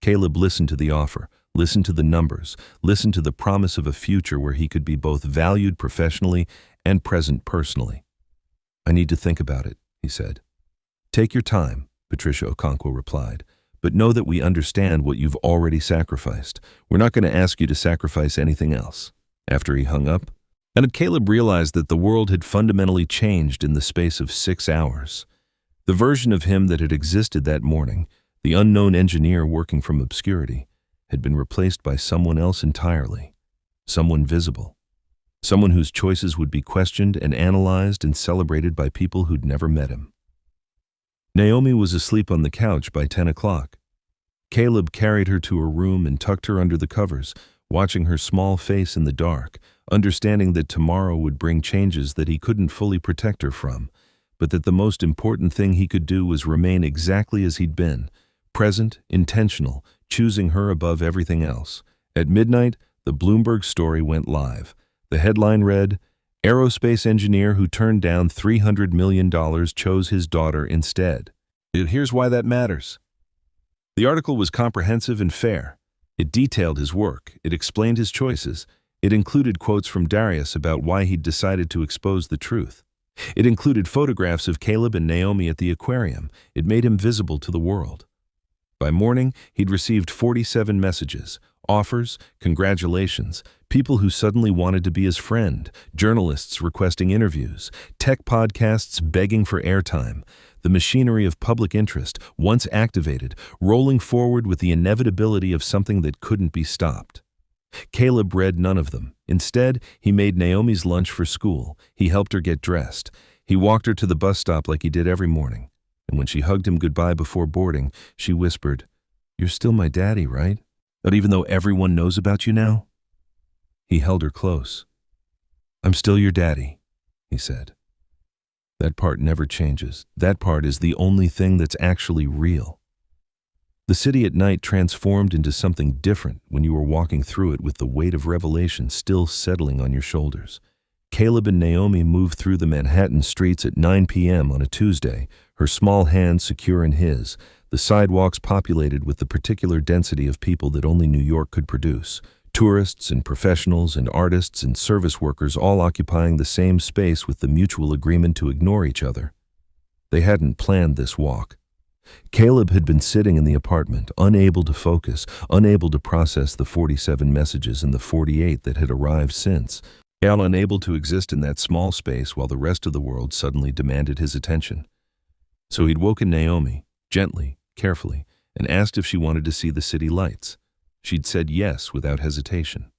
Caleb listened to the offer, listened to the numbers, listened to the promise of a future where he could be both valued professionally and present personally. "I need to think about it," he said. "Take your time," Patricia Okonkwo replied. "But know that we understand what you've already sacrificed. We're not going to ask you to sacrifice anything else." After he hung up, and Caleb realized that the world had fundamentally changed in the space of 6 hours. The version of him that had existed that morning, the unknown engineer working from obscurity, had been replaced by someone else entirely, someone visible, someone whose choices would be questioned and analyzed and celebrated by people who'd never met him. Naomi was asleep on the couch by 10 o'clock. Caleb carried her to her room and tucked her under the covers, watching her small face in the dark, understanding that tomorrow would bring changes that he couldn't fully protect her from, but that the most important thing he could do was remain exactly as he'd been, present, intentional, choosing her above everything else. At midnight, the Bloomberg story went live. The headline read, "Aerospace engineer who turned down $300 million chose his daughter instead." Here's why that matters. The article was comprehensive and fair. It detailed his work. It explained his choices. It included quotes from Darius about why he'd decided to expose the truth. It included photographs of Caleb and Naomi at the aquarium. It made him visible to the world. By morning, he'd received 47 messages, offers, congratulations, people who suddenly wanted to be his friend, journalists requesting interviews, tech podcasts begging for airtime, the machinery of public interest, once activated, rolling forward with the inevitability of something that couldn't be stopped. Caleb read none of them. Instead, he made Naomi's lunch for school. He helped her get dressed. He walked her to the bus stop like he did every morning. and when she hugged him goodbye before boarding, she whispered, "You're still my daddy, right? But even though everyone knows about you now?" He held her close. "I'm still your daddy," he said. "That part never changes. That part is the only thing that's actually real." The city at night transformed into something different when you were walking through it with the weight of revelation still settling on your shoulders. Caleb and Naomi moved through the Manhattan streets at 9 p.m. on a Tuesday, her small hand secure in his, the sidewalks populated with the particular density of people that only New York could produce. Tourists and professionals and artists and service workers all occupying the same space with the mutual agreement to ignore each other. They hadn't planned this walk. Caleb had been sitting in the apartment, unable to focus, unable to process the 47 messages and the 48 that had arrived since, and unable to exist in that small space while the rest of the world suddenly demanded his attention. So he'd woken Naomi, gently, carefully, and asked if she wanted to see the city lights. She'd said yes without hesitation.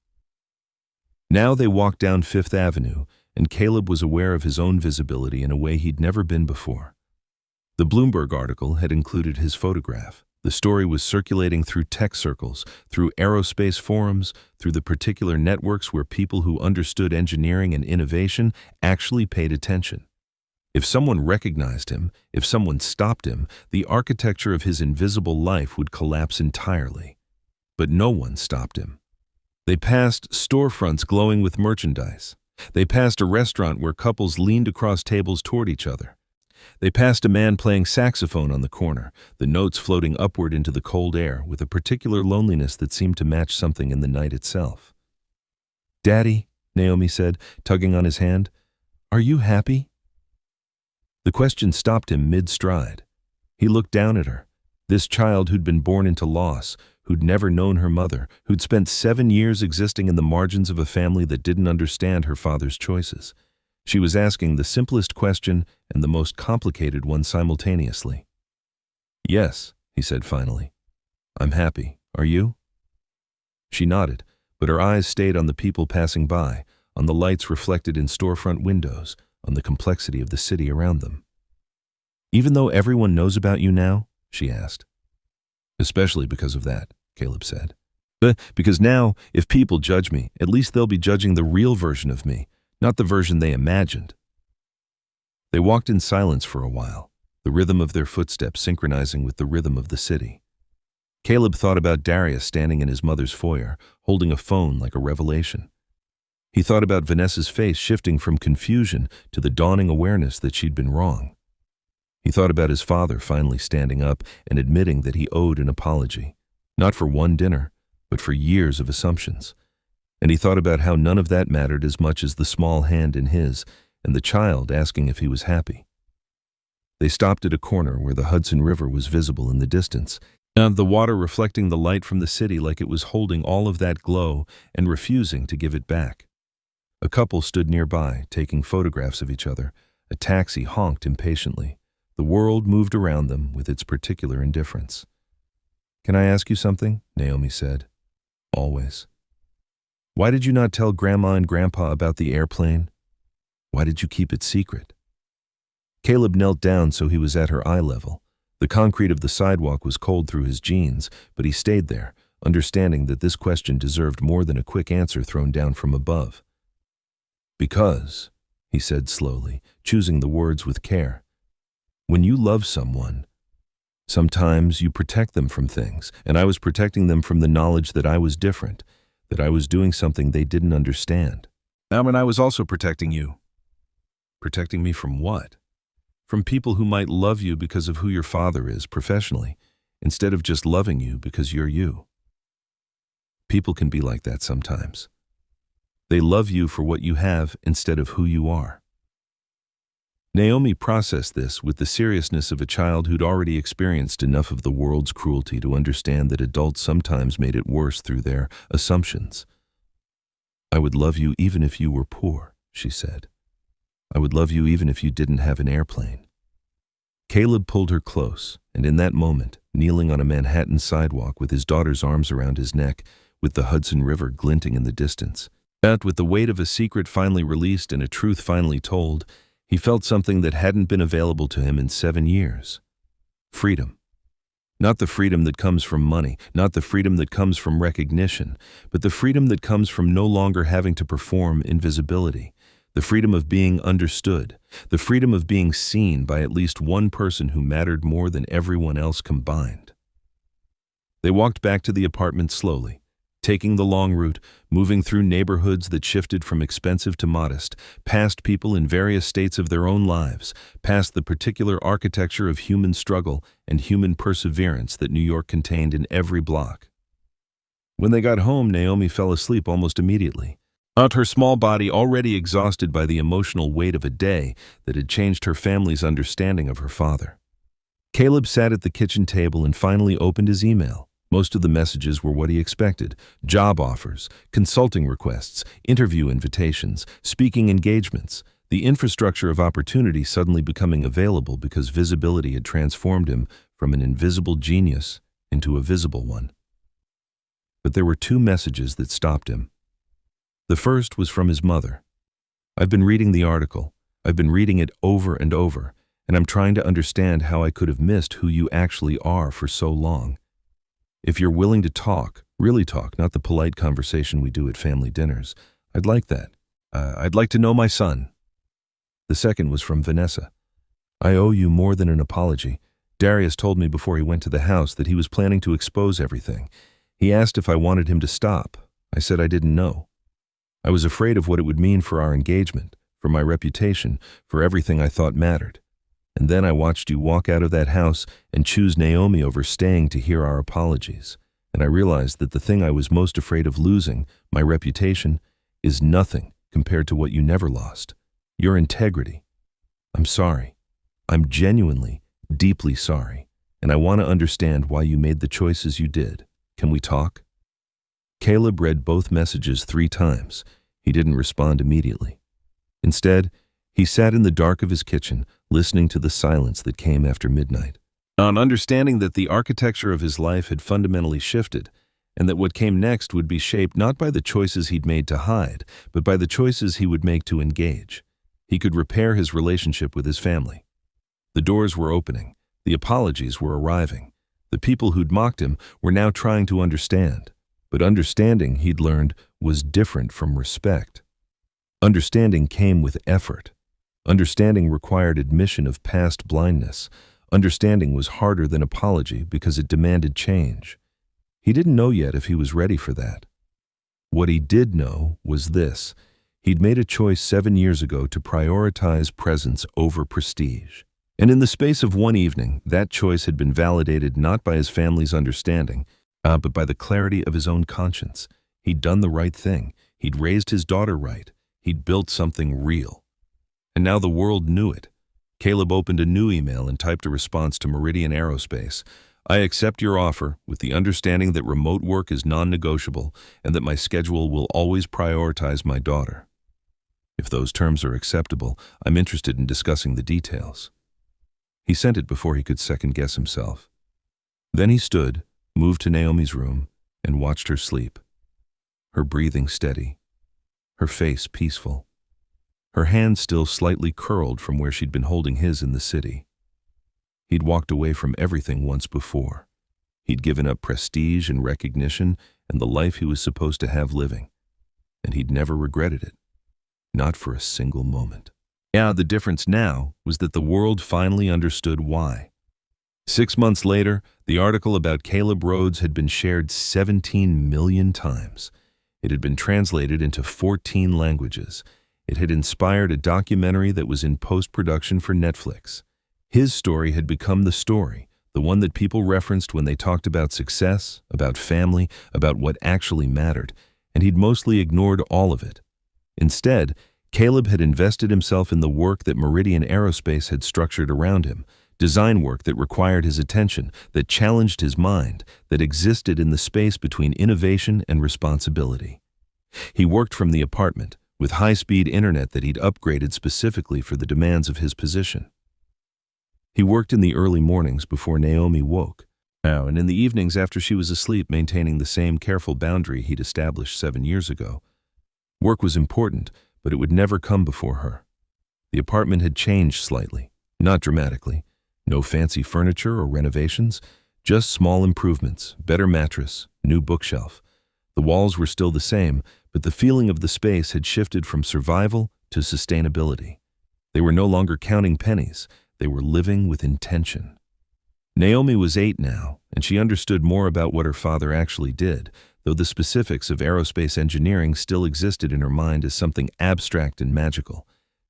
Now they walked down Fifth Avenue, and Caleb was aware of his own visibility in a way he'd never been before. The Bloomberg article had included his photograph. The story was circulating through tech circles, through aerospace forums, through the particular networks where people who understood engineering and innovation actually paid attention. If someone recognized him, if someone stopped him, the architecture of his invisible life would collapse entirely. But no one stopped him. They passed storefronts glowing with merchandise. They passed a restaurant where couples leaned across tables toward each other. They passed a man playing saxophone on the corner, the notes floating upward into the cold air with a particular loneliness that seemed to match something in the night itself. "Daddy," Naomi said, tugging on his hand, "are you happy?" The question stopped him mid-stride. He looked down at her, this child who'd been born into loss, who'd never known her mother, who'd spent 7 years existing in the margins of a family that didn't understand her father's choices. She was asking the simplest question and the most complicated one simultaneously. "Yes," he said finally. "I'm happy. Are you?" She nodded, but her eyes stayed on the people passing by, on the lights reflected in storefront windows, on the complexity of the city around them. "Even though everyone knows about you now?" she asked. "Especially because of that," Caleb said. "Because now, if people judge me, at least they'll be judging the real version of me, not the version they imagined." They walked in silence for a while, the rhythm of their footsteps synchronizing with the rhythm of the city. Caleb thought about Darius standing in his mother's foyer, holding a phone like a revelation. He thought about Vanessa's face shifting from confusion to the dawning awareness that she'd been wrong. He thought about his father finally standing up and admitting that he owed an apology, not for one dinner, but for years of assumptions. And he thought about how none of that mattered as much as the small hand in his and the child asking if he was happy. They stopped at a corner where the Hudson River was visible in the distance, and the water reflecting the light from the city like it was holding all of that glow and refusing to give it back. A couple stood nearby, taking photographs of each other. A taxi honked impatiently. The world moved around them with its particular indifference. "Can I ask you something?" Naomi said. "Always." "Why did you not tell Grandma and Grandpa about the airplane? Why did you keep it secret?" Caleb knelt down so he was at her eye level. The concrete of the sidewalk was cold through his jeans, but he stayed there, understanding that this question deserved more than a quick answer thrown down from above. "Because," he said slowly, choosing the words with care, "when you love someone, sometimes you protect them from things, and I was protecting them from the knowledge that I was different, that I was doing something they didn't understand. And I was also protecting you." "Protecting me from what?" "From people who might love you because of who your father is professionally, instead of just loving you because you're you. People can be like that sometimes. They love you for what you have instead of who you are." Naomi processed this with the seriousness of a child who'd already experienced enough of the world's cruelty to understand that adults sometimes made it worse through their assumptions. "I would love you even if you were poor," she said. "I would love you even if you didn't have an airplane." Caleb pulled her close, and in that moment, kneeling on a Manhattan sidewalk with his daughter's arms around his neck, with the Hudson River glinting in the distance, but with the weight of a secret finally released and a truth finally told, he felt something that hadn't been available to him in 7 years. Freedom. Not the freedom that comes from money, not the freedom that comes from recognition, but the freedom that comes from no longer having to perform invisibility. The freedom of being understood, the freedom of being seen by at least one person who mattered more than everyone else combined. They walked back to the apartment slowly, taking the long route, moving through neighborhoods that shifted from expensive to modest, past people in various states of their own lives, past the particular architecture of human struggle and human perseverance that New York contained in every block. When they got home, Naomi fell asleep almost immediately. Her small body already exhausted by the emotional weight of a day that had changed her family's understanding of her father. Caleb sat at the kitchen table and finally opened his email. Most of the messages were what he expected: job offers, consulting requests, interview invitations, speaking engagements, the infrastructure of opportunity suddenly becoming available because visibility had transformed him from an invisible genius into a visible one. But there were two messages that stopped him. The first was from his mother. "I've been reading the article. I've been reading it over and over, and I'm trying to understand how I could have missed who you actually are for so long. If you're willing to talk, really talk, not the polite conversation we do at family dinners, I'd like that. I'd like to know my son." The second was from Vanessa. "I owe you more than an apology. Darius told me before he went to the house that he was planning to expose everything. He asked if I wanted him to stop. I said I didn't know. I was afraid of what it would mean for our engagement, for my reputation, for everything I thought mattered. And then I watched you walk out of that house and choose Naomi over staying to hear our apologies. And I realized that the thing I was most afraid of losing, my reputation, is nothing compared to what you never lost: your integrity. I'm sorry. I'm genuinely, deeply sorry. And I want to understand why you made the choices you did. Can we talk?" Caleb read both messages 3 times. He didn't respond immediately. Instead, he sat in the dark of his kitchen, listening to the silence that came after midnight. On understanding that the architecture of his life had fundamentally shifted, and that what came next would be shaped not by the choices he'd made to hide, but by the choices he would make to engage. He could repair his relationship with his family. The doors were opening. The apologies were arriving. The people who'd mocked him were now trying to understand. But understanding, he'd learned, was different from respect. Understanding came with effort. Understanding required admission of past blindness. Understanding was harder than apology because it demanded change. He didn't know yet if he was ready for that. What he did know was this: he'd made a choice 7 years ago to prioritize presence over prestige. And in the space of one evening, that choice had been validated not by his family's understanding, but by the clarity of his own conscience. He'd done the right thing. He'd raised his daughter right. He'd built something real. And now the world knew it. Caleb opened a new email and typed a response to Meridian Aerospace. "I accept your offer with the understanding that remote work is non-negotiable and that my schedule will always prioritize my daughter. If those terms are acceptable, I'm interested in discussing the details." He sent it before he could second-guess himself. Then he stood, moved to Naomi's room, and watched her sleep. Her breathing steady, her face peaceful, her hand still slightly curled from where she'd been holding his in the city. He'd walked away from everything once before. He'd given up prestige and recognition and the life he was supposed to have living. And he'd never regretted it. Not for a single moment. Yeah, the difference now was that the world finally understood why. 6 months later, the article about Caleb Rhodes had been shared 17 million times. It had been translated into 14 languages. It had inspired a documentary that was in post-production for Netflix. His story had become the story, the one that people referenced when they talked about success, about family, about what actually mattered, and he'd mostly ignored all of it. Instead, Caleb had invested himself in the work that Meridian Aerospace had structured around him, design work that required his attention, that challenged his mind, that existed in the space between innovation and responsibility. He worked from the apartment, with high-speed internet that he'd upgraded specifically for the demands of his position. He worked in the early mornings before Naomi woke, and in the evenings after she was asleep, maintaining the same careful boundary he'd established 7 years ago. Work was important, but it would never come before her. The apartment had changed slightly, not dramatically. No fancy furniture or renovations, just small improvements, better mattress, new bookshelf. The walls were still the same, but the feeling of the space had shifted from survival to sustainability. They were no longer counting pennies, they were living with intention. Naomi was 8 now, and she understood more about what her father actually did, though the specifics of aerospace engineering still existed in her mind as something abstract and magical.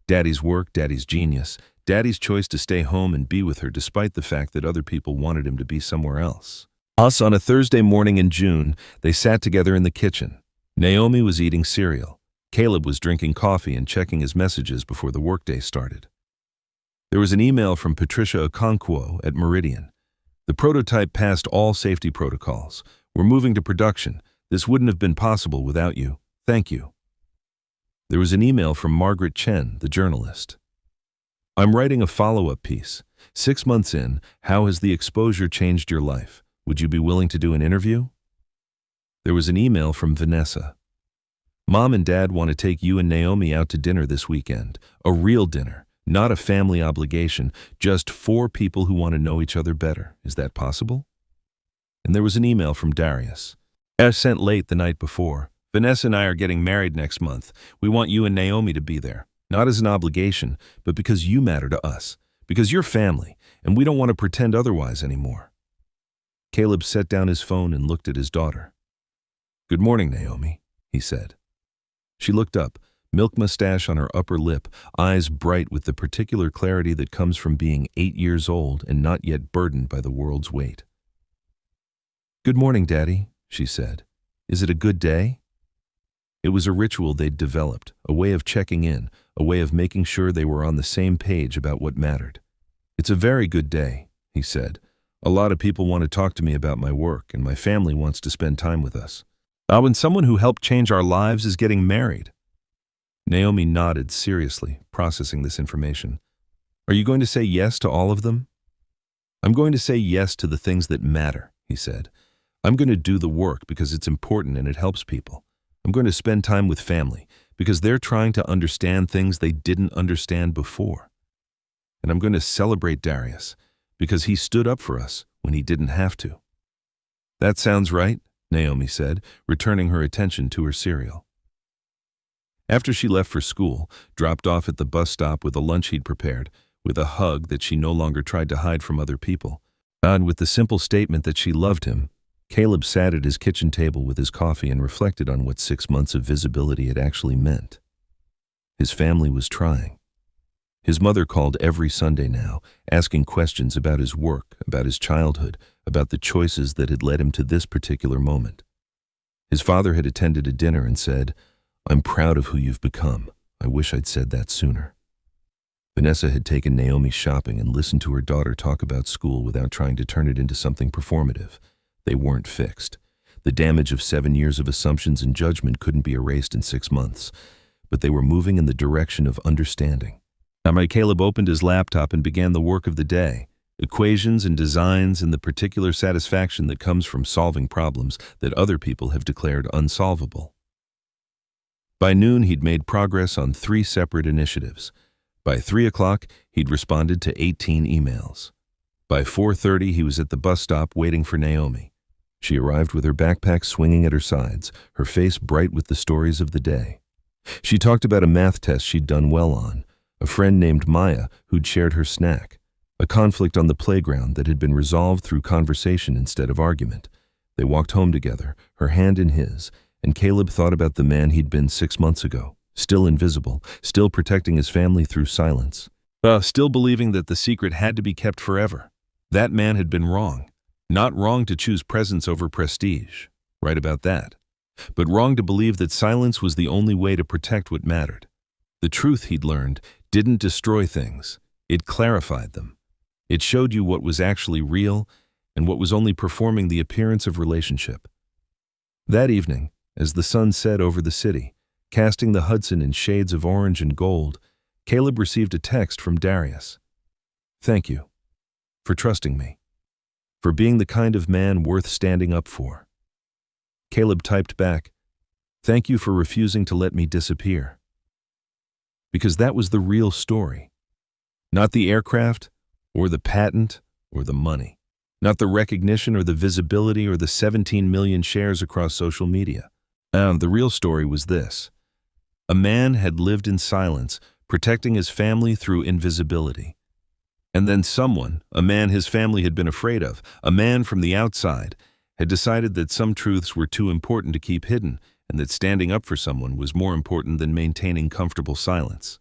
Daddy's work, Daddy's genius, Daddy's choice to stay home and be with her despite the fact that other people wanted him to be somewhere else. On a Thursday morning in June, they sat together in the kitchen. Naomi was eating cereal. Caleb was drinking coffee and checking his messages before the workday started. There was an email from Patricia Okonkwo at Meridian. The prototype passed all safety protocols. We're moving to production. This wouldn't have been possible without you. Thank you. There was an email from Margaret Chen, the journalist. I'm writing a follow-up piece. 6 months in, how has the exposure changed your life? Would you be willing to do an interview? There was an email from Vanessa. Mom and Dad want to take you and Naomi out to dinner this weekend. A real dinner, not a family obligation, just 4 people who want to know each other better. Is that possible? And there was an email from Darius. As sent late the night before. Vanessa and I are getting married next month. We want you and Naomi to be there. Not as an obligation, but because you matter to us. Because you're family, and we don't want to pretend otherwise anymore. Caleb set down his phone and looked at his daughter. Good morning, Naomi, he said. She looked up, milk mustache on her upper lip, eyes bright with the particular clarity that comes from being 8 years old and not yet burdened by the world's weight. Good morning, Daddy, she said. Is it a good day? It was a ritual they'd developed, a way of checking in, a way of making sure they were on the same page about what mattered. It's a very good day, he said. A lot of people want to talk to me about my work, and my family wants to spend time with us. When someone who helped change our lives is getting married. Naomi nodded seriously, processing this information. Are you going to say yes to all of them? I'm going to say yes to the things that matter, he said. I'm going to do the work because it's important and it helps people. I'm going to spend time with family because they're trying to understand things they didn't understand before. And I'm going to celebrate Darius because he stood up for us when he didn't have to. That sounds right, Naomi said, returning her attention to her cereal. After she left for school, dropped off at the bus stop with a lunch he'd prepared, with a hug that she no longer tried to hide from other people, and with the simple statement that she loved him, Caleb sat at his kitchen table with his coffee and reflected on what 6 months of visibility had actually meant. His family was trying. His mother called every Sunday now, asking questions about his work, about his childhood, about the choices that had led him to this particular moment. His father had attended a dinner and said, I'm proud of who you've become. I wish I'd said that sooner. Vanessa had taken Naomi shopping and listened to her daughter talk about school without trying to turn it into something performative. They weren't fixed. The damage of 7 years of assumptions and judgment couldn't be erased in 6 months, but they were moving in the direction of understanding. Caleb opened his laptop and began the work of the day, equations and designs and the particular satisfaction that comes from solving problems that other people have declared unsolvable. By noon, he'd made progress on 3 separate initiatives. By 3 o'clock, he'd responded to 18 emails. By 4:30, he was at the bus stop waiting for Naomi. She arrived with her backpack swinging at her sides, her face bright with the stories of the day. She talked about a math test she'd done well on, a friend named Maya who'd shared her snack, a conflict on the playground that had been resolved through conversation instead of argument. They walked home together, her hand in his, and Caleb thought about the man he'd been 6 months ago, still invisible, still protecting his family through silence, still believing that the secret had to be kept forever. That man had been wrong. Not wrong to choose presence over prestige, right about that, but wrong to believe that silence was the only way to protect what mattered. The truth, he'd learned, didn't destroy things. It clarified them. It showed you what was actually real and what was only performing the appearance of relationship. That evening, as the sun set over the city, casting the Hudson in shades of orange and gold, Caleb received a text from Darius. Thank you for trusting me, for being the kind of man worth standing up for. Caleb typed back, thank you for refusing to let me disappear. Because that was the real story. Not the aircraft, or the patent, or the money. Not the recognition or the visibility or the 17 million shares across social media. The real story was this. A man had lived in silence, protecting his family through invisibility. And then someone, a man his family had been afraid of, a man from the outside, had decided that some truths were too important to keep hidden and that standing up for someone was more important than maintaining comfortable silence.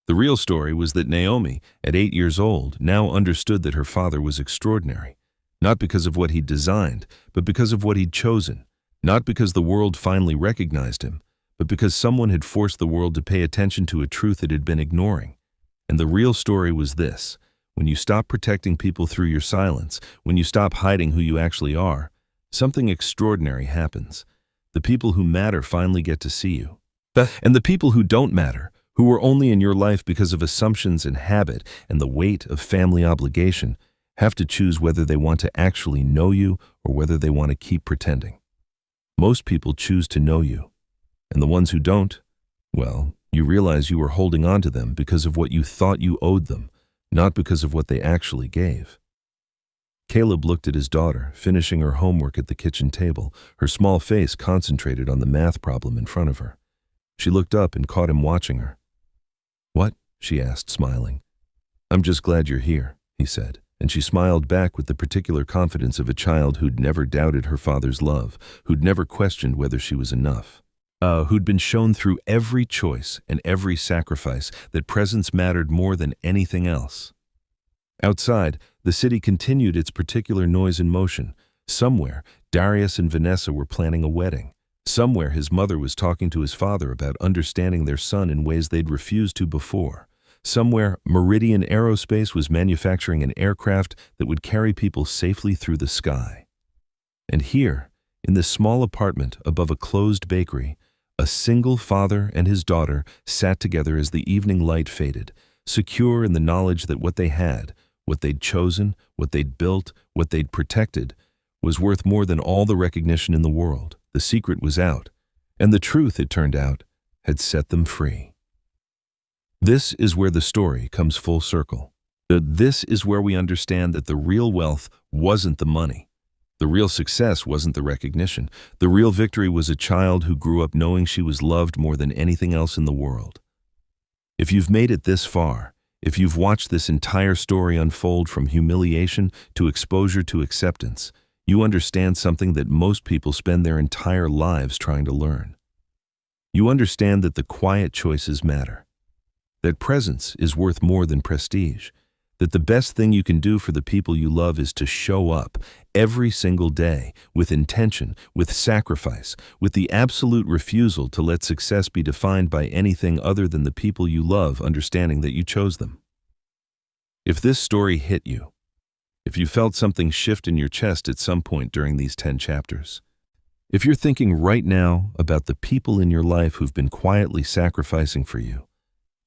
The real story was that Naomi, at 8 years old, now understood that her father was extraordinary, not because of what he'd designed, but because of what he'd chosen, not because the world finally recognized him, but because someone had forced the world to pay attention to a truth it had been ignoring. And the real story was this. When you stop protecting people through your silence, when you stop hiding who you actually are, something extraordinary happens. The people who matter finally get to see you. And the people who don't matter, who were only in your life because of assumptions and habit and the weight of family obligation, have to choose whether they want to actually know you or whether they want to keep pretending. Most people choose to know you. And the ones who don't, well, you realize you were holding on to them because of what you thought you owed them, not because of what they actually gave. Caleb looked at his daughter, finishing her homework at the kitchen table, her small face concentrated on the math problem in front of her. She looked up and caught him watching her. "What?" she asked, smiling. "I'm just glad you're here," he said, and she smiled back with the particular confidence of a child who'd never doubted her father's love, who'd never questioned whether she was enough. Who'd been shown through every choice and every sacrifice that presence mattered more than anything else. Outside, the city continued its particular noise and motion. Somewhere, Darius and Vanessa were planning a wedding. Somewhere, his mother was talking to his father about understanding their son in ways they'd refused to before. Somewhere, Meridian Aerospace was manufacturing an aircraft that would carry people safely through the sky. And here, in this small apartment above a closed bakery, a single father and his daughter sat together as the evening light faded, secure in the knowledge that what they had, what they'd chosen, what they'd built, what they'd protected, was worth more than all the recognition in the world. The secret was out, and the truth, it turned out, had set them free. This is where the story comes full circle. This is where we understand that the real wealth wasn't the money. The real success wasn't the recognition. The real victory was a child who grew up knowing she was loved more than anything else in the world. If you've made it this far, if you've watched this entire story unfold from humiliation to exposure to acceptance, you understand something that most people spend their entire lives trying to learn. You understand that the quiet choices matter, that presence is worth more than prestige, that the best thing you can do for the people you love is to show up every single day with intention, with sacrifice, with the absolute refusal to let success be defined by anything other than the people you love, understanding that you chose them. If this story hit you, if you felt something shift in your chest at some point during these 10 chapters, if you're thinking right now about the people in your life who've been quietly sacrificing for you,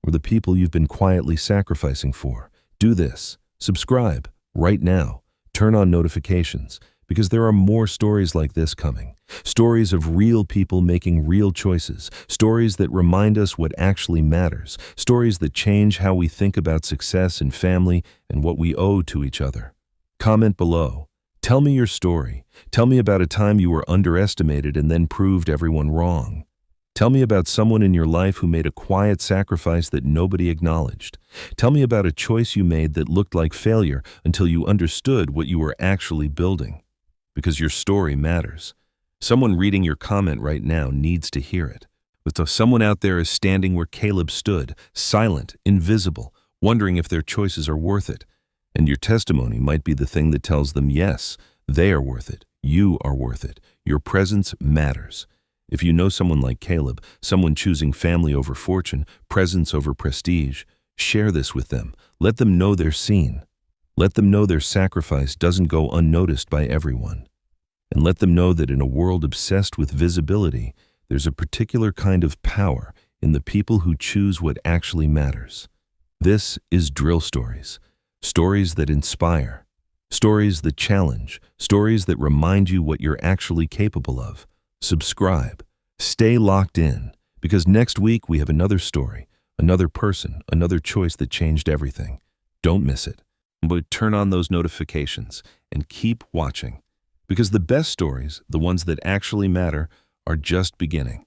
or the people you've been quietly sacrificing for, do this. Subscribe right now. Turn on notifications, because there are more stories like this coming. Stories of real people making real choices. Stories that remind us what actually matters. Stories that change how we think about success and family and what we owe to each other. Comment below. Tell me your story. Tell me about a time you were underestimated and then proved everyone wrong. Tell me about someone in your life who made a quiet sacrifice that nobody acknowledged. Tell me about a choice you made that looked like failure until you understood what you were actually building. Because your story matters. Someone reading your comment right now needs to hear it. But someone out there is standing where Caleb stood, silent, invisible, wondering if their choices are worth it. And your testimony might be the thing that tells them, yes, they are worth it. You are worth it. Your presence matters. If you know someone like Caleb, someone choosing family over fortune, presence over prestige, share this with them. Let them know they're seen. Let them know their sacrifice doesn't go unnoticed by everyone. And let them know that in a world obsessed with visibility, there's a particular kind of power in the people who choose what actually matters. This is Drill Stories. Stories that inspire. Stories that challenge. Stories that remind you what you're actually capable of. Subscribe. Stay locked in, because next week we have another story, another person, another choice that changed everything. Don't miss it. But turn on those notifications and keep watching, because the best stories, the ones that actually matter, are just beginning.